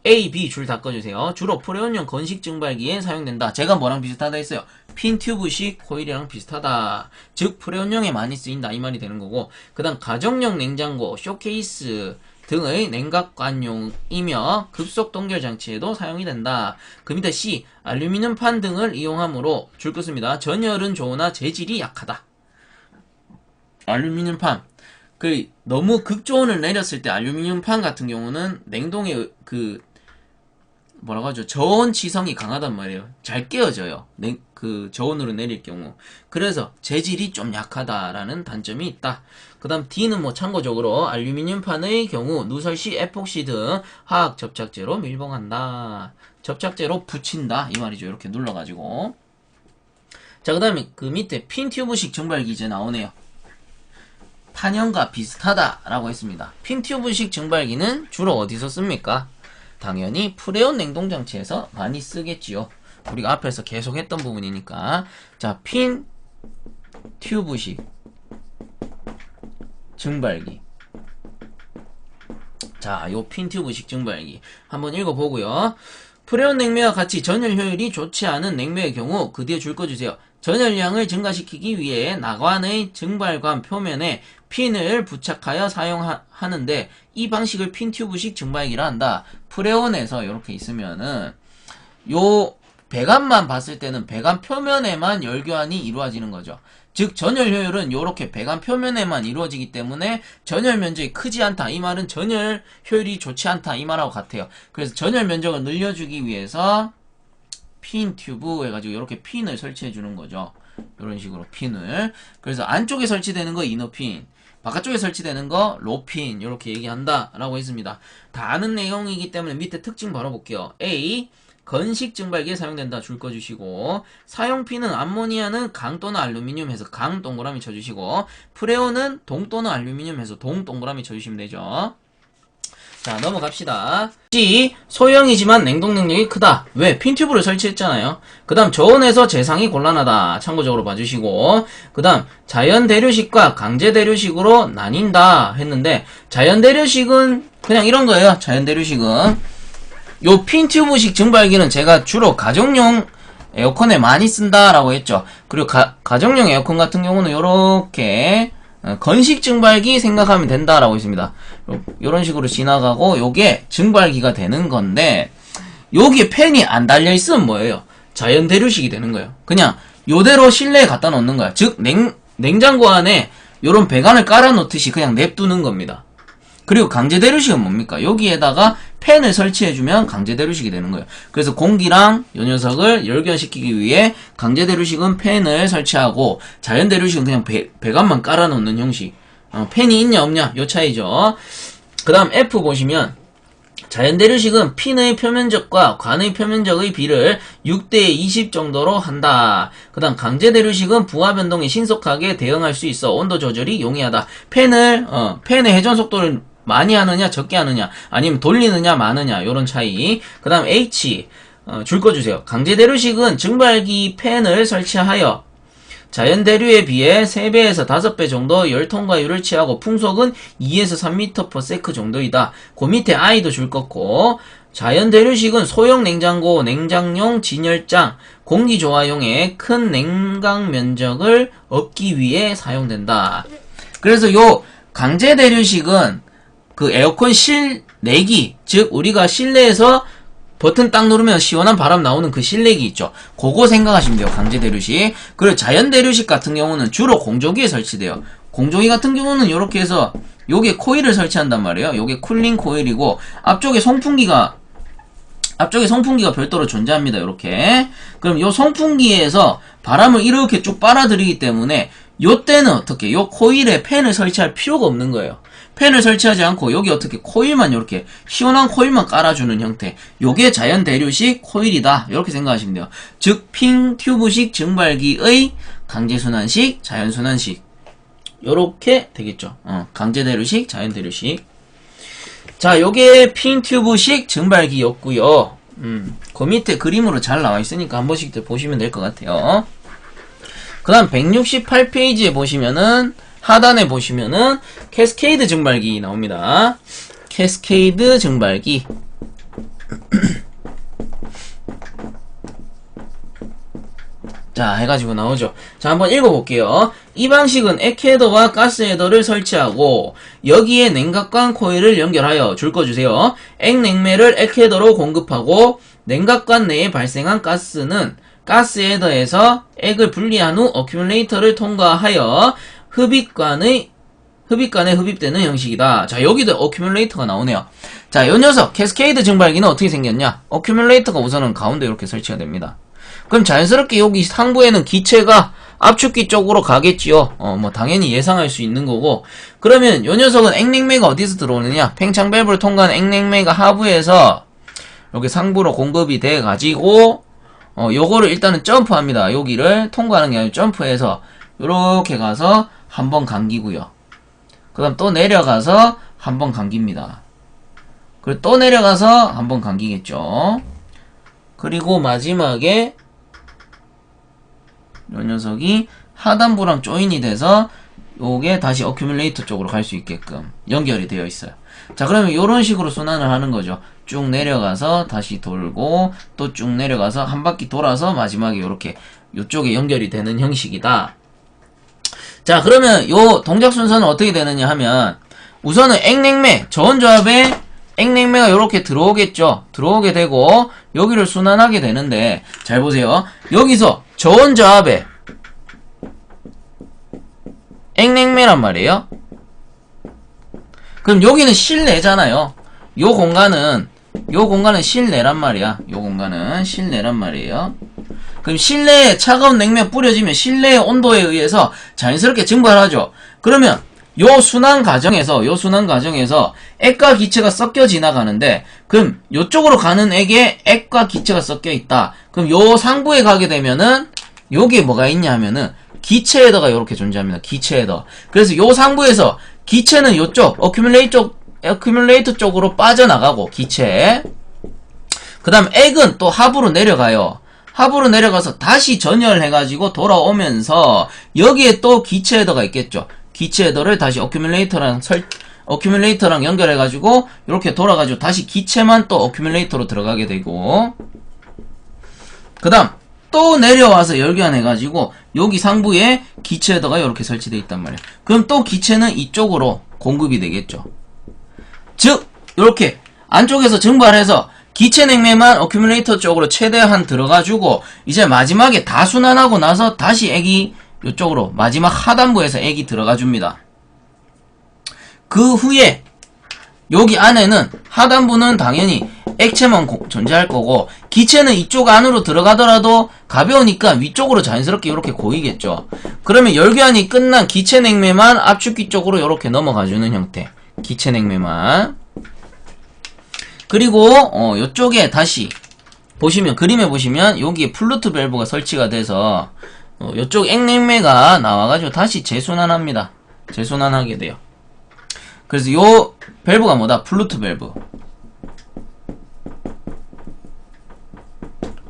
A, B 줄 다 꺼주세요. 주로 프레온용 건식 증발기에 사용된다. 제가 뭐랑 비슷하다 했어요? 핀 튜브식 코일이랑 비슷하다. 즉 프레온용에 많이 쓰인다 이 말이 되는 거고, 그 다음 가정용 냉장고, 쇼케이스 등의 냉각관용이며 급속 동결 장치에도 사용이 된다. 그 밑에 C, 알루미늄 판 등을 이용하므로 줄 끄습니다. 전열은 좋으나 재질이 약하다. 알루미늄 판. 너무 극저온을 내렸을 때 알루미늄 판 같은 경우는 냉동의 뭐라고 하죠? 저온치성이 강하단 말이에요. 잘 깨어져요. 저온으로 내릴 경우. 그래서 재질이 좀 약하다라는 단점이 있다. 그 다음 D는 뭐 참고적으로 알루미늄 판의 경우 누설시, 에폭시 등 화학 접착제로 밀봉한다. 접착제로 붙인다. 이 말이죠. 이렇게 눌러가지고. 자, 그 다음에 그 밑에 핀 튜브식 증발기 이제 나오네요. 판형과 비슷하다라고 했습니다. 핀 튜브식 증발기는 주로 어디서 씁니까? 당연히 프레온 냉동장치에서 많이 쓰겠지요. 우리가 앞에서 계속 했던 부분이니까. 자, 핀 튜브식 증발기. 자, 요 핀 튜브식 증발기 한번 읽어보고요. 프레온 냉매와 같이 전열 효율이 좋지 않은 냉매의 경우 그 뒤에 줄 거 주세요. 전열량을 증가시키기 위해 나관의 증발관 표면에 핀을 부착하여 사용하는데 이 방식을 핀 튜브식 증발기라 한다. 프레온에서 이렇게 있으면은 요 배관만 봤을 때는 배관 표면에만 열교환이 이루어지는 거죠. 즉 전열 효율은 요렇게 배관 표면에만 이루어지기 때문에 전열 면적이 크지 않다. 이 말은 전열 효율이 좋지 않다. 이 말하고 같아요. 그래서 전열 면적을 늘려주기 위해서 핀 튜브 해가지고 이렇게 핀을 설치해 주는 거죠. 이런 식으로 핀을. 그래서 안쪽에 설치되는 거 이너핀, 바깥쪽에 설치되는 거 로핀, 이렇게 얘기한다 라고 했습니다. 다 아는 내용이기 때문에 밑에 특징 바로 볼게요. A, 건식 증발기에 사용된다. 줄 거 주시고, 사용핀은 암모니아는 강 또는 알루미늄 해서 강 동그라미 쳐주시고, 프레온은 동 또는 알루미늄 해서 동 동그라미 쳐주시면 되죠. 자, 넘어갑시다. C, 소형이지만 냉동 능력이 크다. 왜? 핀튜브를 설치했잖아요. 그 다음 저온에서 재상이 곤란하다. 참고적으로 봐주시고, 그 다음 자연 대류식과 강제 대류식으로 나뉜다 했는데, 자연 대류식은 그냥 이런 거예요. 자연 대류식은 요 핀튜브식 증발기는 제가 주로 가정용 에어컨에 많이 쓴다라고 했죠. 그리고 가정용 에어컨 같은 경우는 요렇게 건식 증발기 생각하면 된다라고 했습니다. 요런 식으로 지나가고 요게 증발기가 되는 건데, 여기에 팬이 안 달려있으면 뭐예요? 자연 대류식이 되는 거예요. 그냥 요대로 실내에 갖다 놓는 거야. 즉 냉장고 안에 요런 배관을 깔아 놓듯이 그냥 냅두는 겁니다. 그리고 강제 대류식은 뭡니까? 여기에다가 팬을 설치해주면 강제 대류식이 되는 거예요. 그래서 공기랑 요 녀석을 열변시키기 위해 강제 대류식은 팬을 설치하고, 자연 대류식은 그냥 배관만 깔아놓는 형식. 팬이 있냐 없냐 요 차이죠. 그 다음 F 보시면 자연 대류식은 핀의 표면적과 관의 표면적의 비를 6:20 정도로 한다. 그 다음 강제 대류식은 부하 변동에 신속하게 대응할 수 있어 온도 조절이 용이하다. 팬의 회전 속도를 많이 하느냐 적게 하느냐 아니면 돌리느냐 마느냐 요런 차이. 그 다음 H, 줄 거 주세요. 강제 대류식은 증발기 팬을 설치하여 자연 대류에 비해 3배에서 5배 정도 열 통과율을 취하고 풍속은 2에서 3m/s 정도이다. 그 밑에 I도 줄 거고, 자연 대류식은 소형 냉장고, 냉장용 진열장, 공기 조화용의 큰 냉각 면적을 얻기 위해 사용된다. 그래서 요 강제 대류식은 그 에어컨 실내기, 즉 우리가 실내에서 버튼 딱 누르면 시원한 바람 나오는 그 실내기 있죠. 그거 생각하시면 돼요. 강제 대류식. 그리고 자연 대류식 같은 경우는 주로 공조기에 설치돼요. 공조기 같은 경우는 이렇게 해서 요게 코일을 설치한단 말이에요. 요게 쿨링 코일이고, 앞쪽에 송풍기가 별도로 존재합니다. 이렇게. 그럼 요 송풍기에서 바람을 이렇게 쭉 빨아들이기 때문에 요때는 어떻게, 요 코일에 팬을 설치할 필요가 없는 거예요. 팬을 설치하지 않고 여기 어떻게 코일만 이렇게 시원한 코일만 깔아주는 형태, 요게 자연 대류식 코일이다. 이렇게 생각하시면 돼요. 즉 핀 튜브식 증발기의 강제 순환식, 자연 순환식, 요렇게 되겠죠. 강제 대류식, 자연 대류식. 자, 요게 핀 튜브식 증발기였고요. 그 밑에 그림으로 잘 나와 있으니까 한 번씩 보시면 될 것 같아요. 그 다음 168페이지에 보시면은, 하단에 보시면은 캐스케이드 증발기 나옵니다. 캐스케이드 증발기. 자, 해가지고 나오죠. 자, 한번 읽어볼게요. 이 방식은 액헤더와 가스헤더를 설치하고 여기에 냉각관 코일을 연결하여, 줄 거 주세요. 액냉매를 액헤더로 공급하고 냉각관 내에 발생한 가스는 가스헤더에서 액을 분리한 후 어큐뮬레이터를 통과하여 흡입관에 흡입되는 형식이다. 자, 여기도 어큐뮬레이터가 나오네요. 자, 요 녀석 캐스케이드 증발기는 어떻게 생겼냐? 어큐뮬레이터가 우선은 가운데 이렇게 설치가 됩니다. 그럼 자연스럽게 여기 상부에는 기체가 압축기 쪽으로 가겠지요. 뭐 당연히 예상할 수 있는 거고. 그러면 요 녀석은 액냉매가 어디서 들어오느냐? 팽창 밸브를 통과한 액냉매가 하부에서 여기 상부로 공급이 돼 가지고 요거를 일단은 점프합니다. 여기를 통과하는 게 아니라 점프해서 요렇게 가서 한번 감기고요. 그 다음 또 내려가서 한번 감깁니다. 그리고 또 내려가서 한번 감기겠죠. 그리고 마지막에 요 녀석이 하단부랑 조인이 돼서 요게 다시 어큐뮬레이터 쪽으로 갈 수 있게끔 연결이 되어 있어요. 자, 그러면 요런 식으로 순환을 하는 거죠. 쭉 내려가서 다시 돌고 또 쭉 내려가서 한 바퀴 돌아서 마지막에 이렇게 요쪽에 연결이 되는 형식이다. 자, 그러면 요 동작 순서는 어떻게 되느냐 하면 우선은 액냉매 저온조합에 액냉매가 이렇게 들어오겠죠. 들어오게 되고 여기를 순환하게 되는데 잘 보세요. 여기서 저온조합에 액냉매란 말이에요. 그럼 여기는 실내잖아요. 요 공간은 실내란 말이야. 요 공간은 실내란 말이에요. 그럼 실내에 차가운 냉면 뿌려지면 실내의 온도에 의해서 자연스럽게 증발하죠. 그러면 요 순환 과정에서 액과 기체가 섞여 지나가는데, 그럼 요쪽으로 가는 액에 액과 기체가 섞여 있다. 그럼 요 상부에 가게 되면은 여기에 뭐가 있냐 하면은 기체 헤더가 이렇게 존재합니다. 기체 헤더. 그래서 요 상부에서 기체는 요쪽 어큐뮬레이터 쪽으로 빠져나가고 기체. 그 다음 액은 또 하부로 내려가요. 하부로 내려가서 다시 전열해가지고 돌아오면서 여기에 또 기체 헤더가 있겠죠. 기체 헤더를 다시 어큐뮬레이터랑 연결해가지고 이렇게 돌아가지고 다시 기체만 또 어큐뮬레이터로 들어가게 되고, 그 다음 또 내려와서 열교환해가지고 여기 상부에 기체 헤더가 이렇게 설치되어 있단 말이에요. 그럼 또 기체는 이쪽으로 공급이 되겠죠. 즉 이렇게 안쪽에서 증발해서 기체 냉매만 어큐뮬레이터 쪽으로 최대한 들어가주고 이제 마지막에 다 순환하고 나서 다시 액이 이쪽으로 마지막 하단부에서 액이 들어가줍니다. 그 후에 여기 안에는 하단부는 당연히 액체만 존재할 거고 기체는 이쪽 안으로 들어가더라도 가벼우니까 위쪽으로 자연스럽게 이렇게 고이겠죠. 그러면 열교환이 끝난 기체 냉매만 압축기 쪽으로 이렇게 넘어가주는 형태. 기체 냉매만. 그리고 이쪽에 다시 보시면 그림에 보시면 여기에 플루트 밸브가 설치가 돼서 이쪽 액냉매가 나와가지고 다시 재순환합니다. 재순환하게 돼요. 그래서 요 밸브가 뭐다? 플루트 밸브.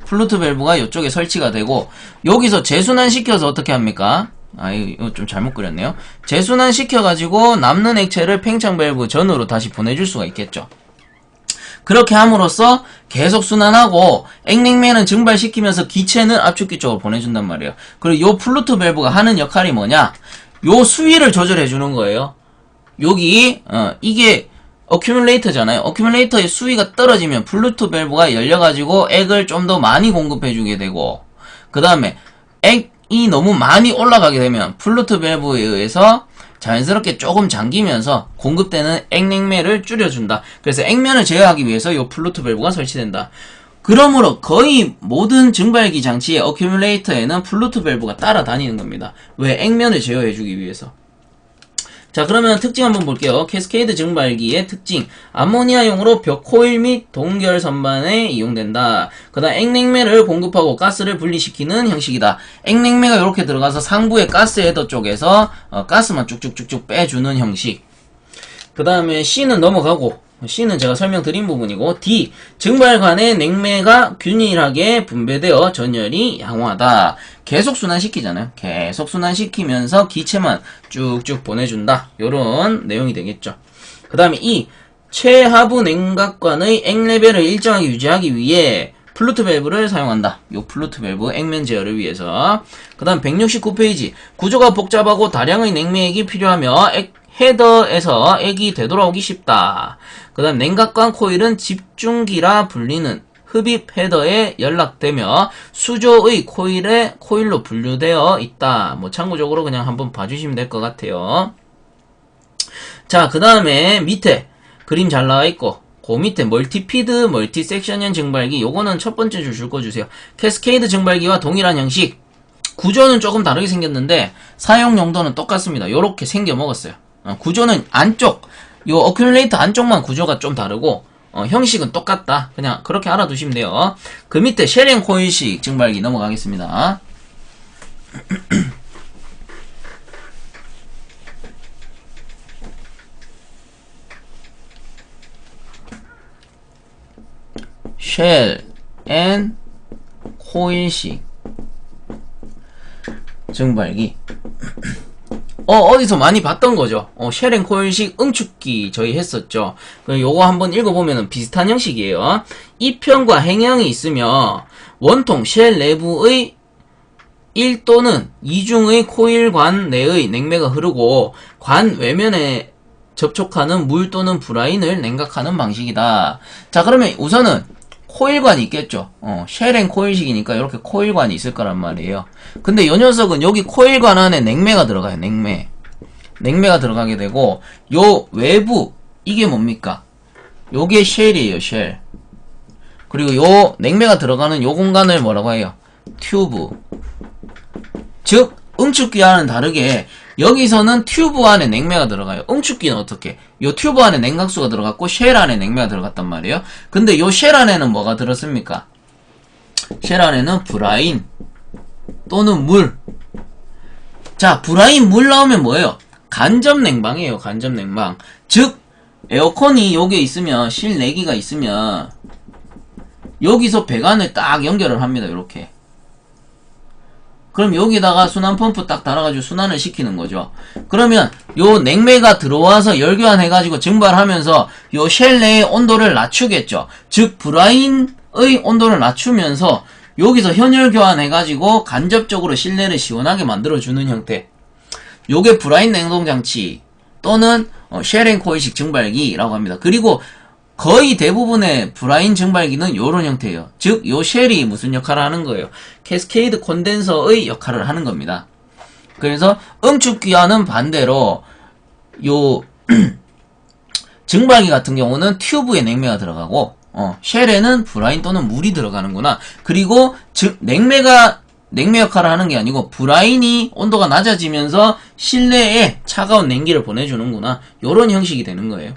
플루트 밸브가 이쪽에 설치가 되고 여기서 재순환 시켜서 어떻게 합니까? 이거 좀 잘못 그렸네요. 재순환 시켜가지고 남는 액체를 팽창 밸브 전으로 다시 보내줄 수가 있겠죠. 그렇게 함으로써 계속 순환하고 액냉매는 증발시키면서 기체는 압축기 쪽으로 보내준단 말이에요. 그리고 요 플루트 밸브가 하는 역할이 뭐냐? 요 수위를 조절해 주는 거예요. 여기 이게 어큐뮬레이터잖아요. 어큐뮬레이터의 수위가 떨어지면 플루트 밸브가 열려가지고 액을 좀 더 많이 공급해 주게 되고, 그 다음에 액이 너무 많이 올라가게 되면 플루트 밸브에 의해서 자연스럽게 조금 잠기면서 공급되는 액냉매를 줄여준다. 그래서 액면을 제어하기 위해서 이 플루트 밸브가 설치된다. 그러므로 거의 모든 증발기 장치의 어큐뮬레이터에는 플루트 밸브가 따라다니는 겁니다. 왜? 액면을 제어해주기 위해서. 자, 그러면 특징 한번 볼게요. 캐스케이드 증발기의 특징. 암모니아용으로 벽 코일 및 동결 선반에 이용된다. 그 다음 액냉매를 공급하고 가스를 분리시키는 형식이다. 액냉매가 이렇게 들어가서 상부의 가스 헤더 쪽에서 가스만 쭉쭉쭉쭉 빼주는 형식. 그 다음에 C는 넘어가고, C는 제가 설명드린 부분이고, D, 증발관의 냉매가 균일하게 분배되어 전열이 양호하다. 계속 순환시키잖아요. 계속 순환시키면서 기체만 쭉쭉 보내준다. 요런 내용이 되겠죠. 그 다음에 E, 최하부 냉각관의 액 레벨을 일정하게 유지하기 위해 플루트 밸브를 사용한다. 요 플루트 밸브 액면 제어를 위해서. 그 다음 169페이지, 구조가 복잡하고 다량의 냉매액이 필요하며 헤더에서 액이 되돌아오기 쉽다. 그 다음 냉각관 코일은 집중기라 불리는 흡입 헤더에 연락되며 수조의 코일로 분류되어 있다. 뭐 참고적으로 그냥 한번 봐주시면 될 것 같아요. 자, 그 다음에 밑에 그림 잘 나와있고 그 밑에 멀티피드 멀티 섹션형 증발기, 요거는 첫 번째 줄 꺼주세요. 캐스케이드 증발기와 동일한 형식. 구조는 조금 다르게 생겼는데 사용 용도는 똑같습니다. 요렇게 생겨 먹었어요. 구조는 안쪽, 요 어큐뮬레이터 안쪽만 구조가 좀 다르고 형식은 똑같다. 그냥 그렇게 알아두시면 돼요. 그 밑에 쉘 앤 코일식 증발기 넘어가겠습니다. 쉘 앤 코일식 증발기. 어디서 많이 봤던 거죠. 쉘 앤 코일식 응축기 저희 했었죠. 요거 한번 읽어보면 비슷한 형식이에요. 이평과 행형이 있으며 원통 쉘 내부의 1 또는 2중의 코일 관 내의 냉매가 흐르고 관 외면에 접촉하는 물 또는 브라인을 냉각하는 방식이다. 자, 그러면 우선은 코일관이 있겠죠. 쉘 앤 코일식이니까 이렇게 코일관이 있을 거란 말이에요. 근데 요 녀석은 여기 코일관 안에 냉매가 들어가요. 냉매가 들어가게 되고 요 외부 이게 뭡니까? 요게 쉘이에요. 쉘. 그리고 요 냉매가 들어가는 요 공간을 뭐라고 해요? 튜브. 즉 응축기와는 다르게 여기서는 튜브 안에 냉매가 들어가요. 응축기는 어떻게? 요 튜브 안에 냉각수가 들어갔고 쉘 안에 냉매가 들어갔단 말이에요. 근데 요 쉘 안에는 뭐가 들었습니까? 쉘 안에는 브라인 또는 물. 자, 브라인 물 나오면 뭐예요? 간접 냉방이에요. 간접 냉방. 즉 에어컨이 여기에 있으면 실내기가 있으면 여기서 배관을 딱 연결을 합니다. 이렇게. 그럼 여기다가 순환 펌프 딱 달아가지고 순환을 시키는 거죠. 그러면 요 냉매가 들어와서 열교환해가지고 증발하면서 요 쉘 내의 온도를 낮추겠죠. 즉 브라인의 온도를 낮추면서 여기서 현열 교환해가지고 간접적으로 실내를 시원하게 만들어주는 형태. 요게 브라인 냉동장치 또는 쉘 앤 코일식 증발기라고 합니다. 그리고 거의 대부분의 브라인 증발기는 요런 형태예요. 즉, 요 쉘이 무슨 역할을 하는 거예요? 캐스케이드 콘덴서의 역할을 하는 겁니다. 그래서 응축기와는 반대로 요 증발기 같은 경우는 튜브에 냉매가 들어가고 쉘에는 브라인 또는 물이 들어가는구나. 그리고 즉 냉매 역할을 하는 게 아니고 브라인이 온도가 낮아지면서 실내에 차가운 냉기를 보내주는구나. 요런 형식이 되는 거예요.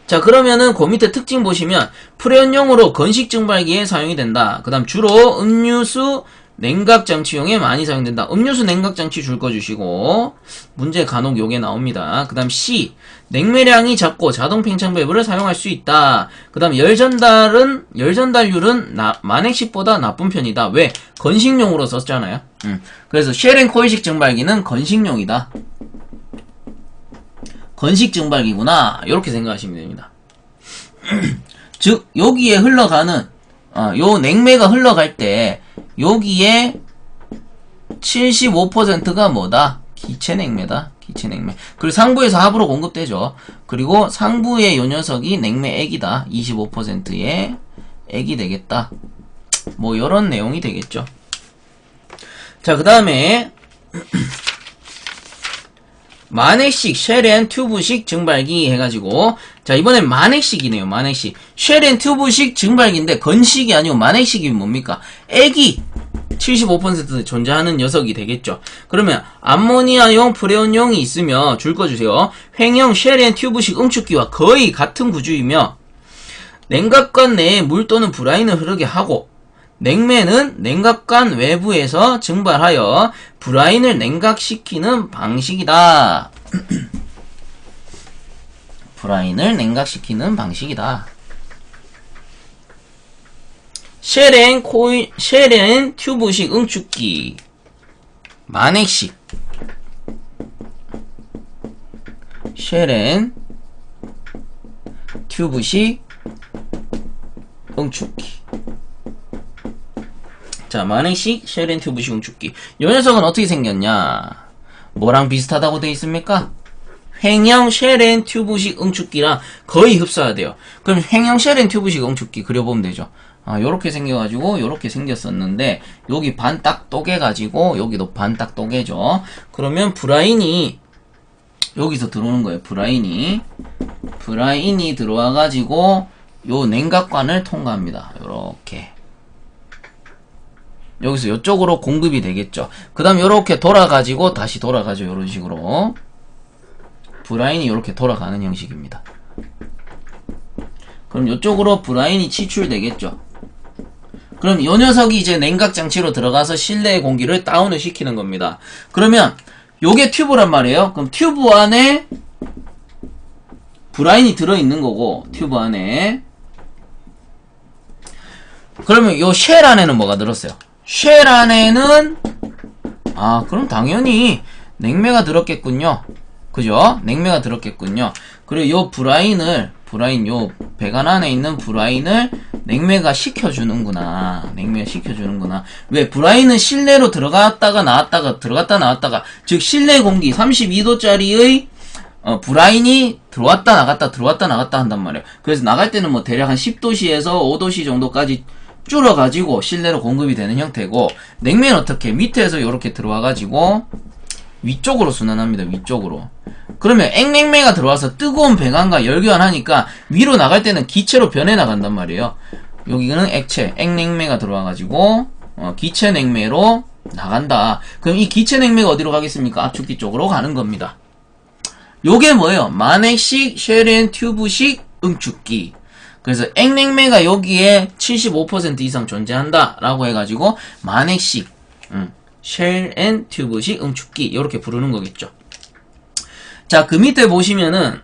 자, 그러면은 그 밑에 특징 보시면 프레온용으로 건식 증발기에 사용이 된다. 그 다음 주로 음료수 냉각장치용에 많이 사용된다. 음료수 냉각장치 줄 거 주시고 문제 간혹 요게 나옵니다. 그 다음 C 냉매량이 작고 자동 팽창 밸브를 사용할 수 있다. 그 다음 열전달률은 만액식보다 나쁜 편이다. 왜? 건식용으로 썼잖아요. 그래서 쉘 앤 코일식 증발기는 건식용이다. 건식 증발기구나. 이렇게 생각하시면 됩니다. 즉 여기에 흘러가는 요 냉매가 흘러갈 때 여기에 75%가 뭐다? 기체 냉매다. 기체 냉매. 그리고 상부에서 하부로 공급되죠. 그리고 상부의 요 녀석이 냉매 액이다. 25%의 액이 되겠다. 뭐 요런 내용이 되겠죠. 자, 그 다음에 만액식 쉘 앤 튜브식 증발기 해가지고 자, 이번엔 만액식이네요. 만액식 쉘 앤 튜브식 증발기인데 건식이 아니고 만액식이 뭡니까? 액이 75% 존재하는 녀석이 되겠죠. 그러면 암모니아용 프레온용이 있으며 줄 거 주세요. 횡형 쉘 앤 튜브식 응축기와 거의 같은 구조이며 냉각관 내에 물 또는 브라인을 흐르게 하고 냉매는 냉각관 외부에서 증발하여 브라인을 냉각시키는 방식이다. 브라인을 냉각시키는 방식이다. 쉘 앤 튜브식 응축기 만액식 쉘 앤 튜브식 응축기. 자, 만액식 쉘 앤 튜브식 응축기. 이 녀석은 어떻게 생겼냐? 뭐랑 비슷하다고 되어 있습니까? 횡형 쉘 앤 튜브식 응축기랑 거의 흡사해야 돼요. 그럼 횡형 쉘 앤 튜브식 응축기 그려보면 되죠. 요렇게 생겨가지고 요렇게 생겼었는데 여기 반 딱 쪼개가지고 여기도 반 딱 쪼개죠. 그러면 브라인이 여기서 들어오는 거예요. 브라인이 들어와가지고 요 냉각관을 통과합니다. 요렇게 여기서 요쪽으로 공급이 되겠죠. 그 다음 요렇게 돌아가지고 다시 돌아가죠. 요런 식으로 브라인이 요렇게 돌아가는 형식입니다. 그럼 요쪽으로 브라인이 치출되겠죠. 그럼 요 녀석이 이제 냉각장치로 들어가서 실내의 공기를 다운을 시키는 겁니다. 그러면 요게 튜브란 말이에요. 그럼 튜브 안에 브라인이 들어있는 거고 튜브 안에 그러면 요 쉘 안에는 뭐가 들었어요? 쉘 안에는 그럼 당연히 냉매가 들었겠군요. 그죠? 냉매가 들었겠군요. 그리고 요 브라인 요 배관 안에 있는 브라인을 냉매가 식혀주는구나. 냉매가 식혀주는구나. 왜? 브라인은 실내로 들어갔다가 나왔다가 들어갔다 나왔다가, 즉 실내 공기 32도짜리의 브라인이 들어왔다 나갔다 한단 말이에요. 그래서 나갈 때는 뭐 대략 한 10도씨에서 5도씨 정도까지 줄어가지고 실내로 공급이 되는 형태고, 냉매는 어떻게? 밑에서 이렇게 들어와가지고 위쪽으로 순환합니다. 위쪽으로. 그러면 액냉매가 들어와서 뜨거운 배관과 열교환하니까 위로 나갈 때는 기체로 변해 나간단 말이에요. 여기는 액체, 액냉매가 들어와가지고 기체 냉매로 나간다. 그럼 이 기체 냉매가 어디로 가겠습니까? 압축기 쪽으로 가는 겁니다. 요게 뭐예요? 만액식 쉘앤 튜브식 응축기. 그래서 액냉매가 여기에 75% 이상 존재한다 라고 해가지고 만액식 쉘앤 튜브식 응축기 이렇게 부르는 거겠죠. 자, 그 밑에 보시면은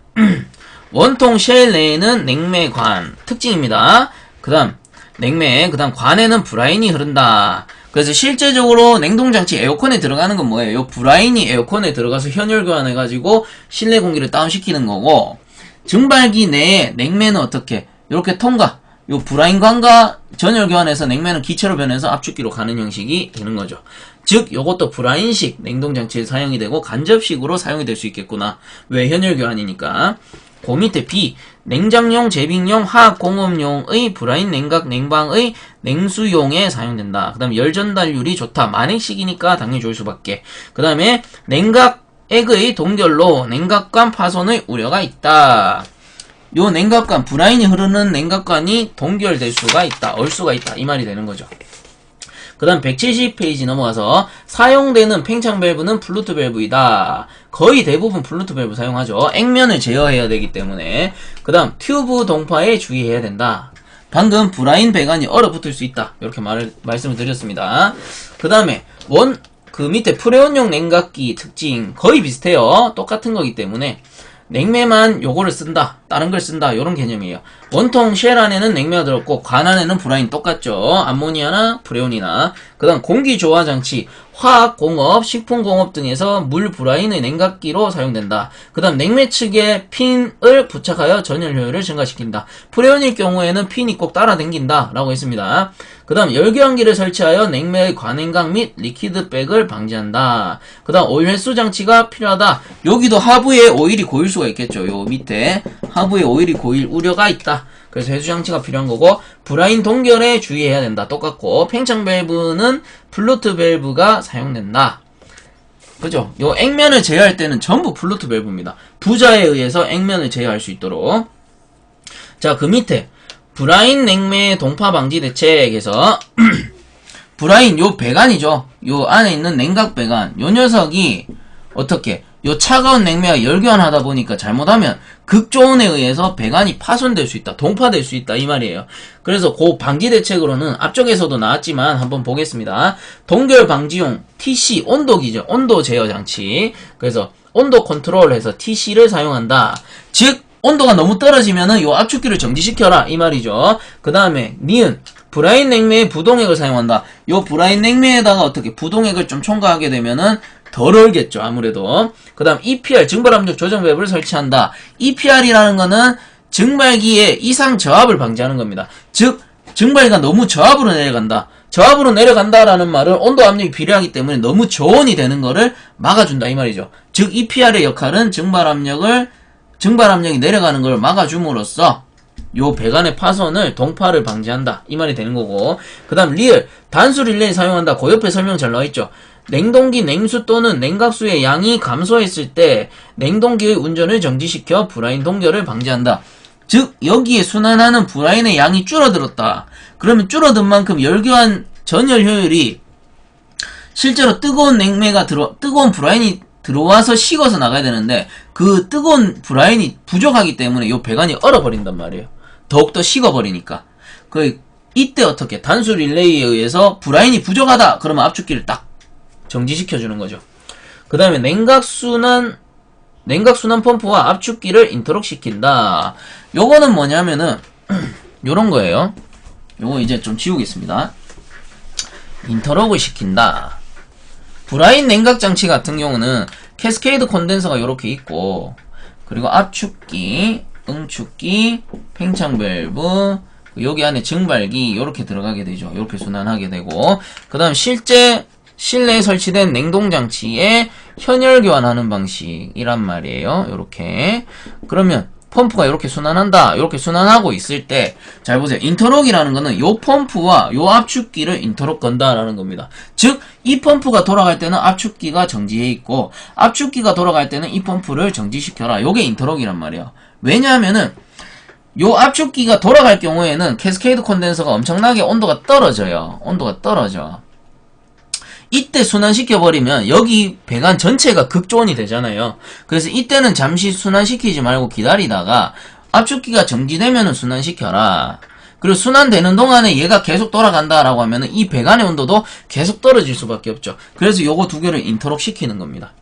원통 쉘 내에는 냉매관 특징입니다. 그 다음 냉매, 그 다음 관에는 브라인이 흐른다. 그래서 실제적으로 냉동장치 에어컨에 들어가는 건 뭐예요? 요 브라인이 에어컨에 들어가서 현열 교환해가지고 실내 공기를 다운시키는 거고, 증발기 내에 냉매는 어떻게? 이렇게 통과, 요 브라인관과 전열 교환해서 냉매는 기체로 변해서 압축기로 가는 형식이 되는 거죠. 즉 요것도 브라인식 냉동장치에 사용이 되고 간접식으로 사용이 될 수 있겠구나. 왜? 현열 교환이니까. 그 밑에 B, 냉장용, 제빙용, 화학공업용의 브라인 냉각 냉방의 냉수용에 사용된다. 그 다음에 열전달률이 좋다. 만액식이니까 당연히 좋을 수밖에. 그 다음에 냉각액의 동결로 냉각관 파손의 우려가 있다. 요 냉각관, 브라인이 흐르는 냉각관이 동결될 수가 있다. 얼 수가 있다. 이 말이 되는 거죠. 그 다음 170페이지 넘어가서 사용되는 팽창 밸브는 플루트 밸브이다. 거의 대부분 플루트 밸브 사용하죠. 액면을 제어해야 되기 때문에. 그 다음 튜브 동파에 주의해야 된다. 방금 브라인 배관이 얼어붙을 수 있다. 이렇게 말씀을 드렸습니다. 그 다음에 그 밑에 프레온용 냉각기 특징 거의 비슷해요. 똑같은 거기 때문에 냉매만 요거를 쓴다, 다른 걸 쓴다, 요런 개념이에요. 원통 쉘 안에는 냉매가 들었고 관 안에는 브라인 똑같죠. 암모니아나 프레온이나. 그 다음 공기조화장치, 화학공업, 식품공업 등에서 물 브라인의 냉각기로 사용된다. 그 다음 냉매 측에 핀을 부착하여 전열 효율을 증가시킨다. 프레온일 경우에는 핀이 꼭 따라당긴다 라고 했습니다. 그 다음 열교환기를 설치하여 냉매의 관행각 및 리퀴드백을 방지한다. 그 다음 오일 회수 장치가 필요하다. 여기도 하부에 오일이 고일 수가 있겠죠. 요 밑에 하부에 오일이 고일 우려가 있다. 그래서 회수 장치가 필요한 거고, 브라인 동결에 주의해야 된다. 똑같고, 팽창 밸브는 플루트 밸브가 사용된다. 그죠? 요 액면을 제어할 때는 전부 플루트 밸브입니다. 부자에 의해서 액면을 제어할 수 있도록. 자, 그 밑에 브라인 냉매 동파 방지 대책에서 브라인 요 배관이죠. 요 안에 있는 냉각 배관, 요 녀석이 어떻게? 요 차가운 냉매가 열교환하다 보니까 잘못하면 극조온에 의해서 배관이 파손될 수 있다, 동파될 수 있다 이 말이에요. 그래서 그 방지 대책으로는 앞쪽에서도 나왔지만 한번 보겠습니다. 동결 방지용 TC 온도기죠. 온도 제어 장치. 그래서 온도 컨트롤해서 TC를 사용한다. 즉 온도가 너무 떨어지면은 요 압축기를 정지시켜라 이 말이죠. 그 다음에 니은 브라인 냉매에 부동액을 사용한다. 요 브라인 냉매에다가 어떻게 부동액을 좀 첨가하게 되면은 덜 얼겠죠, 아무래도. 그 다음 EPR, 증발압력 조정 밸브를 설치한다. EPR이라는 거는 증발기의 이상 저압을 방지하는 겁니다. 즉, 증발기가 너무 저압으로 내려간다. 저압으로 내려간다라는 말은 온도 압력이 비례하기 때문에 너무 저온이 되는 거를 막아준다, 이 말이죠. 즉, EPR의 역할은 증발압력이 내려가는 걸 막아줌으로써 요 배관의 파손을, 동파를 방지한다. 이 말이 되는 거고. 그 다음 리얼, 단수 릴레이 사용한다. 그 옆에 설명 잘 나와있죠. 냉동기 냉수 또는 냉각수의 양이 감소했을 때 냉동기의 운전을 정지시켜 브라인 동결을 방지한다. 즉 여기에 순환하는 브라인의 양이 줄어들었다. 그러면 줄어든 만큼 열교환 전열 효율이 실제로 뜨거운 뜨거운 브라인이 들어와서 식어서 나가야 되는데 그 뜨거운 브라인이 부족하기 때문에 이 배관이 얼어버린단 말이에요. 더욱더 식어버리니까. 이때 어떻게? 단수 릴레이에 의해서 브라인이 부족하다. 그러면 압축기를 딱 정지시켜주는 거죠. 그 다음에 냉각순환 펌프와 압축기를 인터록 시킨다. 요거는 뭐냐면은 요런 거예요. 요거 이제 좀 지우겠습니다. 인터록을 시킨다. 브라인 냉각 장치 같은 경우는 캐스케이드 콘덴서가 이렇게 있고, 그리고 압축기, 응축기, 팽창 밸브, 여기 안에 증발기 이렇게 들어가게 되죠. 이렇게 순환하게 되고, 그 다음 실제 실내에 설치된 냉동장치에 현열 교환하는 방식이란 말이에요. 이렇게. 그러면 펌프가 이렇게 순환한다. 이렇게 순환하고 있을 때, 잘 보세요. 인터록이라는 거는 요 펌프와 요 압축기를 인터록 건다라는 겁니다. 즉, 이 펌프가 돌아갈 때는 압축기가 정지해 있고, 압축기가 돌아갈 때는 이 펌프를 정지시켜라. 요게 인터록이란 말이에요. 왜냐하면은, 요 압축기가 돌아갈 경우에는 캐스케이드 콘덴서가 엄청나게 온도가 떨어져요. 온도가 떨어져. 이때 순환시켜버리면 여기 배관 전체가 극조온이 되잖아요. 그래서 이때는 잠시 순환시키지 말고 기다리다가 압축기가 정지되면은 순환시켜라. 그리고 순환되는 동안에 얘가 계속 돌아간다라고 하면은 이 배관의 온도도 계속 떨어질 수밖에 없죠. 그래서 요거 두 개를 인터록 시키는 겁니다.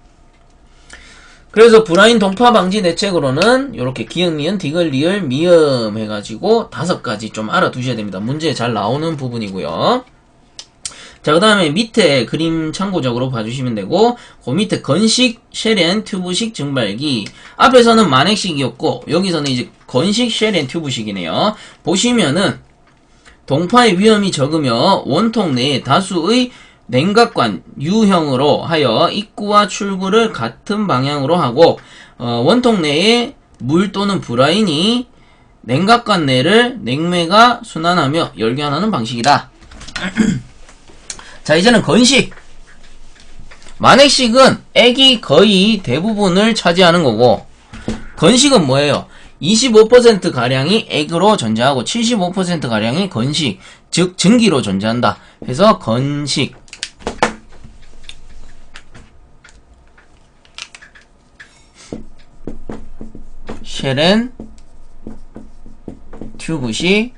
그래서 브라인 동파 방지 대책으로는 이렇게 기역, 니은, 디귿, 리을, 미음 해가지고 5가지 좀 알아두셔야 됩니다. 문제에 잘 나오는 부분이고요. 자, 그 다음에 밑에 그림 참고적으로 봐주시면 되고, 그 밑에 건식, 쉘앤, 튜브식 증발기. 앞에서는 만액식이었고, 여기서는 이제 건식, 쉘앤, 튜브식이네요. 보시면은, 동파의 위험이 적으며 원통 내에 다수의 냉각관 U형으로 하여 입구와 출구를 같은 방향으로 하고, 원통 내에 물 또는 브라인이 냉각관 내를 냉매가 순환하며 열교환하는 방식이다. 자, 이제는 건식. 만액식은 액이 거의 대부분을 차지하는 거고, 건식은 뭐예요? 25%가량이 액으로 존재하고 75%가량이 건식, 즉 증기로 존재한다. 그래서 건식. 쉘앤 튜브식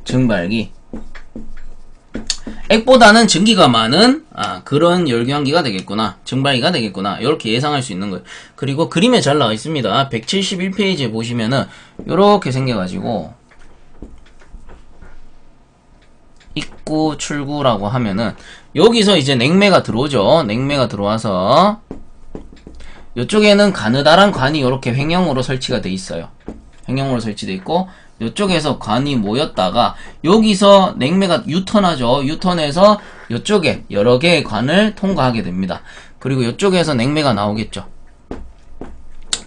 증발기. 액보다는 증기가 많은 그런 열교환기가 되겠구나, 증발기가 되겠구나, 이렇게 예상할 수 있는 거예요. 그리고 그림에 잘 나와 있습니다. 171페이지에 보시면은 이렇게 생겨가지고 입구 출구라고 하면은 여기서 이제 냉매가 들어오죠. 냉매가 들어와서 이쪽에는 가느다란 관이 이렇게 횡형으로 설치가 돼 있어요. 횡형으로 설치돼 있고, 이쪽에서 관이 모였다가 여기서 냉매가 유턴하죠. 유턴해서 이쪽에 여러 개의 관을 통과하게 됩니다. 그리고 이쪽에서 냉매가 나오겠죠.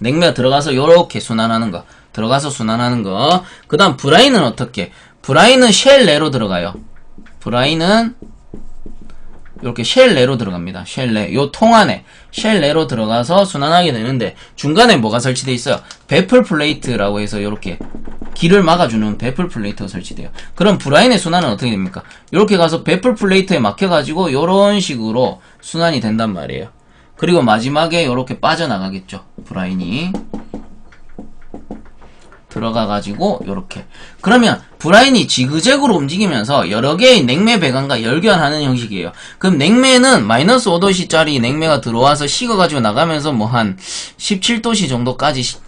냉매가 들어가서 이렇게 순환하는 거, 들어가서 순환하는 거. 그 다음 브라인은 어떻게? 브라인은 쉘 내로 들어가요. 브라인은 이렇게 쉘 내로 들어갑니다. 쉘 내. 요 통 안에 쉘 내로 들어가서 순환하게 되는데, 중간에 뭐가 설치되어 있어요? 배플 플레이트라고 해서 이렇게 길을 막아주는 배플 플레이트가 설치돼요. 그럼 브라인의 순환은 어떻게 됩니까? 이렇게 가서 배플 플레이트에 막혀가지고 요런 식으로 순환이 된단 말이에요. 그리고 마지막에 이렇게 빠져나가겠죠. 브라인이 들어가가지고 요렇게. 그러면 브라인이 지그재그로 움직이면서 여러 개의 냉매 배관과 열교환하는 형식이에요. 그럼 냉매는 마이너스 5도씨짜리 냉매가 들어와서 식어가지고 나가면서 뭐 한 17도씨 정도까지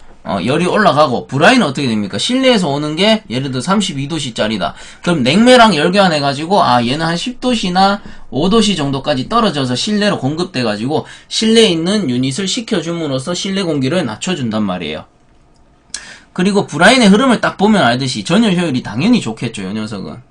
열이 올라가고, 브라인은 어떻게 됩니까? 실내에서 오는 게 예를 들어 32도씨짜리다. 그럼 냉매랑 열교환해가지고 얘는 한 10도씨나 5도씨 정도까지 떨어져서 실내로 공급돼가지고 실내에 있는 유닛을 식혀줌으로써 실내 공기를 낮춰준단 말이에요. 그리고 브라인의 흐름을 딱 보면 알듯이 전열 효율이 당연히 좋겠죠, 이 녀석은.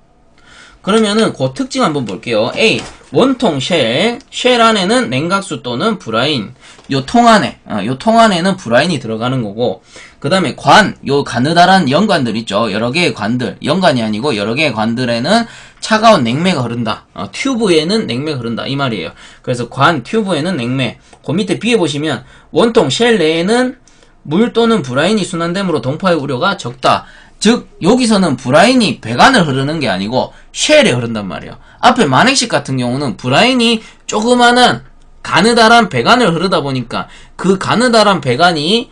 그러면은 그 특징 한번 볼게요. A. 원통 쉘. 쉘 안에는 냉각수 또는 브라인. 요 통 안에는 브라인이 들어가는 거고, 그 다음에 관, 요 가느다란 연관들 있죠. 여러 개의 관들. 연관이 아니고 여러 개의 관들에는 차가운 냉매가 흐른다. 튜브에는 냉매가 흐른다. 이 말이에요. 그래서 관, 튜브에는 냉매. 그 밑에 B에 보시면 원통 쉘 내에는 물 또는 브라인이 순환됨으로 동파의 우려가 적다. 즉 여기서는 브라인이 배관을 흐르는 게 아니고 쉘에 흐른단 말이에요. 앞에 만액식 같은 경우는 브라인이 조그마한 가느다란 배관을 흐르다 보니까 그 가느다란 배관이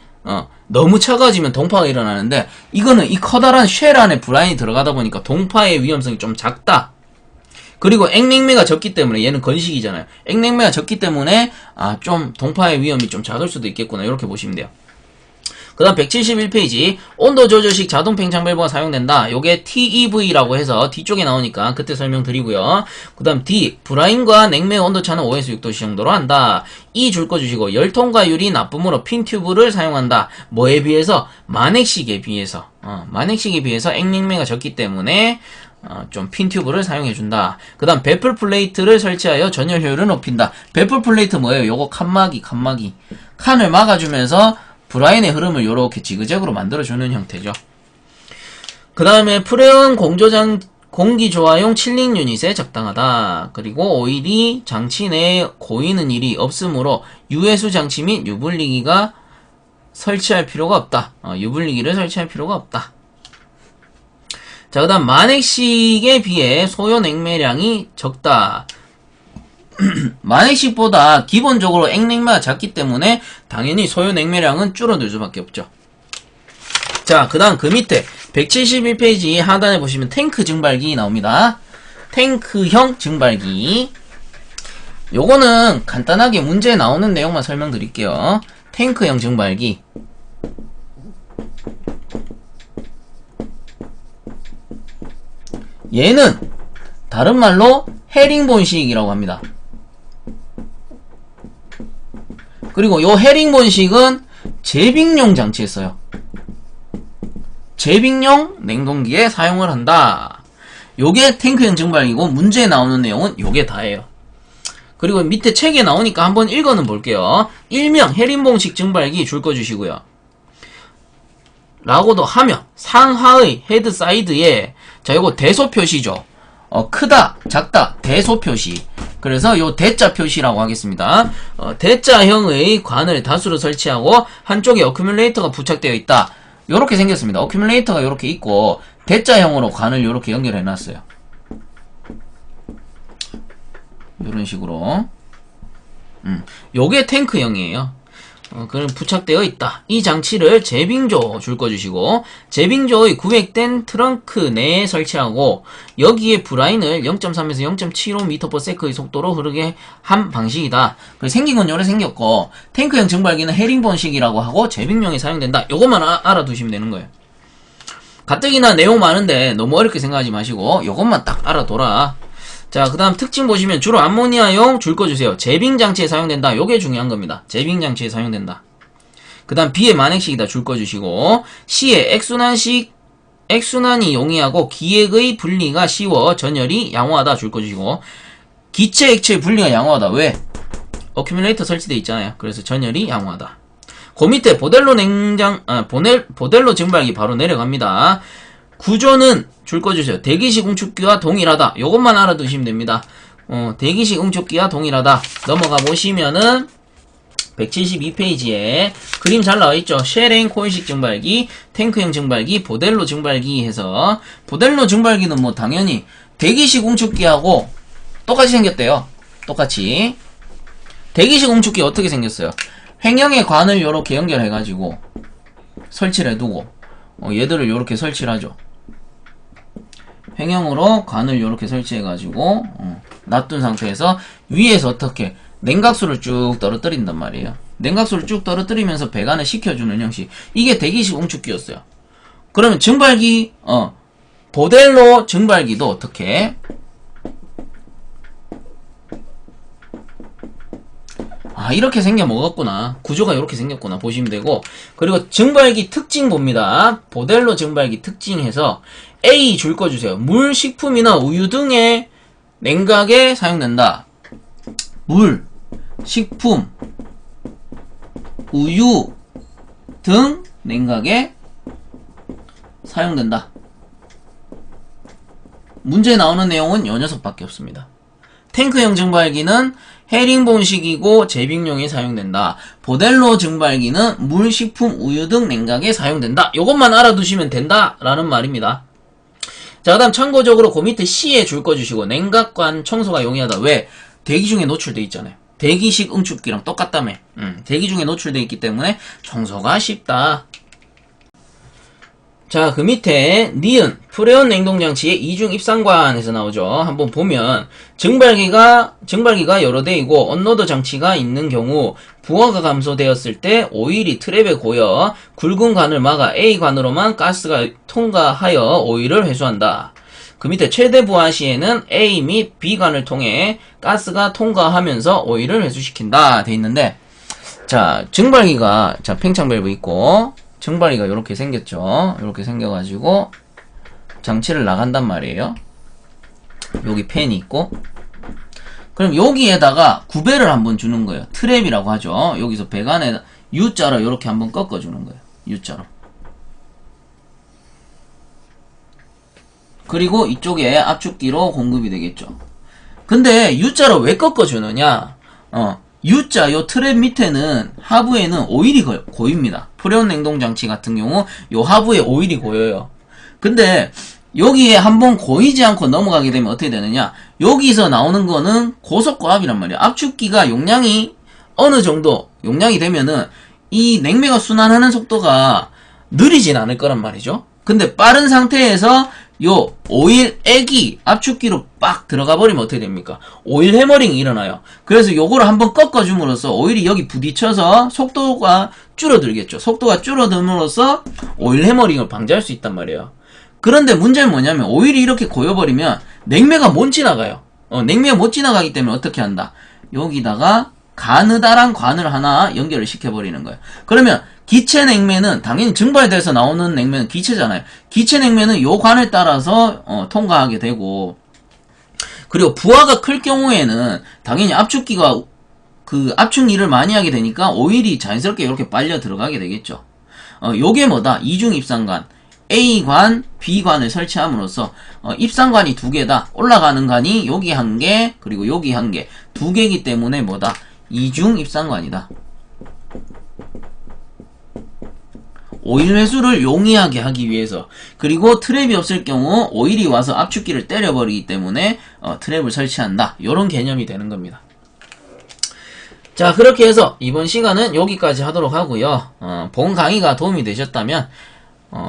너무 차가워지면 동파가 일어나는데, 이거는 이 커다란 쉘 안에 브라인이 들어가다 보니까 동파의 위험성이 좀 작다. 그리고 액냉매가 적기 때문에, 얘는 건식이잖아요. 액냉매가 적기 때문에 좀 동파의 위험이 좀 작을 수도 있겠구나, 이렇게 보시면 돼요. 그 다음 171페이지 온도 조절식 자동 팽창 밸브가 사용된다. 요게 TEV라고 해서 뒤쪽에 나오니까 그때 설명드리고요. 그 다음 D 브라인과 냉매 온도차는 5에서 6도씨 정도로 한다. E 줄 거 주시고 열통과율이 나쁨으로 핀 튜브를 사용한다. 뭐에 비해서? 만액식에 비해서 만액식에 비해서 액냉매가 적기 때문에 좀 핀 튜브를 사용해준다. 그 다음 배풀 플레이트를 설치하여 전열 효율을 높인다. 배풀 플레이트 뭐예요? 요거 칸막이 칸을 막아주면서 브라인의 흐름을 요렇게 지그재그로 만들어주는 형태죠. 그 다음에 프레온 공조장 공기조화용 칠링 유닛에 적당하다. 그리고 오일이 장치 내에 고이는 일이 없으므로 유해수 장치 및 유분리기가 설치할 필요가 없다. 유분리기를 설치할 필요가 없다. 자, 그 다음 만액식에 비해 소요 냉매량이 적다. 만액식보다 기본적으로 액냉매가 작기 때문에 당연히 소요 냉매량은 줄어들 수밖에 없죠. 자, 그 다음 그 밑에 171페이지 하단에 보시면 탱크 증발기 나옵니다. 탱크형 증발기. 요거는 간단하게 문제에 나오는 내용만 설명드릴게요. 탱크형 증발기. 얘는 다른 말로 헤링본식이라고 합니다. 그리고 요 헤링본식은 제빙용 장치에 써요. 제빙용 냉동기에 사용을 한다. 요게 탱크형 증발기고 문제에 나오는 내용은 요게 다예요. 그리고 밑에 책에 나오니까 한번 읽어는 볼게요. 일명 헤링본식 증발기 줄 거 주시고요. 라고도 하며 상하의 헤드 사이드에 자 요거 대소 표시죠. 크다 작다 대소 표시. 그래서 요 대자 표시라고 하겠습니다. 대자형의 관을 다수로 설치하고 한쪽에 어큐뮬레이터가 부착되어 있다. 요렇게 생겼습니다. 어큐뮬레이터가 요렇게 있고 대자형으로 관을 요렇게 연결해 놨어요. 요런 식으로. 요게 탱크형이에요. 그럼 부착되어 있다. 이 장치를 제빙조 줄 거 주시고 제빙조의 구획된 트렁크 내에 설치하고 여기에 브라인을 0.3에서 0.75m/s의 속도로 흐르게 한 방식이다. 그래서 생긴 건 요래 생겼고 탱크형 증발기는 헤링본식이라고 하고 제빙용에 사용된다. 요것만 알아두시면 되는 거예요. 가뜩이나 내용 많은데 너무 어렵게 생각하지 마시고 요것만 딱 알아둬라. 자, 그 다음 특징 보시면 주로 암모니아용 줄 거 주세요. 제빙장치에 사용된다. 요게 중요한 겁니다. 제빙장치에 사용된다. 그 다음 B의 만액식이다. 줄 거 주시고 C의 액순환이 용이하고 기액의 분리가 쉬워 전열이 양호하다. 줄 거 주시고 기체 액체의 분리가 양호하다. 왜? 어큐뮬레이터 설치되어 있잖아요. 그래서 전열이 양호하다. 그 밑에 보델로 보델로 증발기 바로 내려갑니다. 구조는 줄 거 주세요. 대기식 응축기와 동일하다. 요것만 알아두시면 됩니다. 대기식 응축기와 동일하다. 넘어가 보시면은 172페이지에 그림 잘 나와있죠. 쉘앤 코일식 증발기, 탱크형 증발기, 보델로 증발기 해서 보델로 증발기는 뭐 당연히 대기식 응축기하고 똑같이 생겼대요. 똑같이. 대기식 응축기 어떻게 생겼어요? 횡형의 관을 요렇게 연결해가지고 설치를 해두고 얘들을 요렇게 설치를 하죠. 횡형으로 관을 요렇게 설치해가지고 놔둔 상태에서 위에서 어떻게 냉각수를 쭉 떨어뜨린단 말이에요. 냉각수를 쭉 떨어뜨리면서 배관을 식혀주는 형식. 이게 대기식 응축기였어요. 그러면 증발기 보델로 증발기도 어떻게 이렇게 생겨 먹었구나. 구조가 이렇게 생겼구나 보시면 되고, 그리고 증발기 특징 봅니다. 보델로 증발기 특징해서 A 줄 거 주세요. 물, 식품이나 우유 등의 냉각에 사용된다. 물, 식품, 우유 등 냉각에 사용된다. 문제에 나오는 내용은 요 녀석밖에 없습니다. 탱크형 증발기는 헤링본식이고 제빙용에 사용된다. 보델로 증발기는 물, 식품, 우유 등 냉각에 사용된다. 요것만 알아두시면 된다라는 말입니다. 자, 그 다음 참고적으로 그 밑에 C에 줄 거 주시고 냉각관 청소가 용이하다. 왜? 대기 중에 노출돼 있잖아요. 대기식 응축기랑 똑같다며. 대기 중에 노출돼 있기 때문에 청소가 쉽다. 자, 그 밑에 니은 프레온 냉동장치의 이중 입상관에서 나오죠. 한번 보면 증발기가 여러 대이고 언로더 장치가 있는 경우 부하가 감소되었을 때 오일이 트랩에 고여 굵은 관을 막아 A관으로만 가스가 통과하여 오일을 회수한다. 그 밑에 최대 부하 시에는 A 및 B관을 통해 가스가 통과하면서 오일을 회수시킨다 돼 있는데, 자, 증발기가 자 팽창 밸브 있고 증발기가 이렇게 생겼죠. 이렇게 생겨가지고 장치를 나간단 말이에요. 여기 팬이 있고, 그럼 여기에다가 구배를 한번 주는 거예요. 트랩이라고 하죠. 여기서 배관에 U자로 이렇게 한번 꺾어주는 거예요. U자로. 그리고 이쪽에 압축기로 공급이 되겠죠. 근데 U자로 왜 꺾어주느냐? U자 요 트랩 밑에는 하부에는 오일이 고입니다. 프레온 냉동장치 같은 경우 요 하부에 오일이 고여요. 근데 여기에 한번 고이지 않고 넘어가게 되면 어떻게 되느냐? 여기서 나오는 거는 고속고압이란 말이야. 압축기가 용량이 어느 정도 용량이 되면은 이 냉매가 순환하는 속도가 느리진 않을 거란 말이죠. 근데 빠른 상태에서 요 오일액이 압축기로 빡 들어가 버리면 어떻게 됩니까? 오일 해머링이 일어나요. 그래서 요거를 한번 꺾어줌으로써 오일이 여기 부딪혀서 속도가 줄어들겠죠. 속도가 줄어듦으로써 오일 해머링을 방지할 수 있단 말이에요. 그런데 문제는 뭐냐면 오일이 이렇게 고여버리면 냉매가 못 지나가요. 냉매가 못 지나가기 때문에 어떻게 한다? 여기다가 가느다란 관을 하나 연결을 시켜버리는 거예요. 그러면 기체 냉매는 당연히 증발돼서 나오는 냉매는 기체잖아요. 기체 냉매는 요 관을 따라서 통과하게 되고, 그리고 부하가 클 경우에는 당연히 압축기가 그 압축 일을 많이 하게 되니까 오일이 자연스럽게 이렇게 빨려 들어가게 되겠죠. 요게 뭐다? 이중 입상관. A관, B관을 설치함으로써 입상관이 두 개다. 올라가는 관이 여기 한 개, 그리고 여기 한 개. 두 개이기 때문에 뭐다? 이중 입상관이다. 오일 회수를 용이하게 하기 위해서, 그리고 트랩이 없을 경우 오일이 와서 압축기를 때려버리기 때문에 트랩을 설치한다. 요런 개념이 되는 겁니다. 자, 그렇게 해서 이번 시간은 여기까지 하도록 하고요. 본 강의가 도움이 되셨다면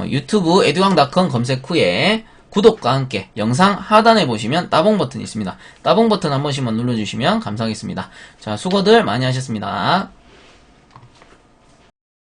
유튜브 에듀왕닷컴 검색 후에 구독과 함께 영상 하단에 보시면 따봉 버튼이 있습니다. 따봉 버튼 한 번씩만 눌러주시면 감사하겠습니다. 자, 수고들 많이 하셨습니다.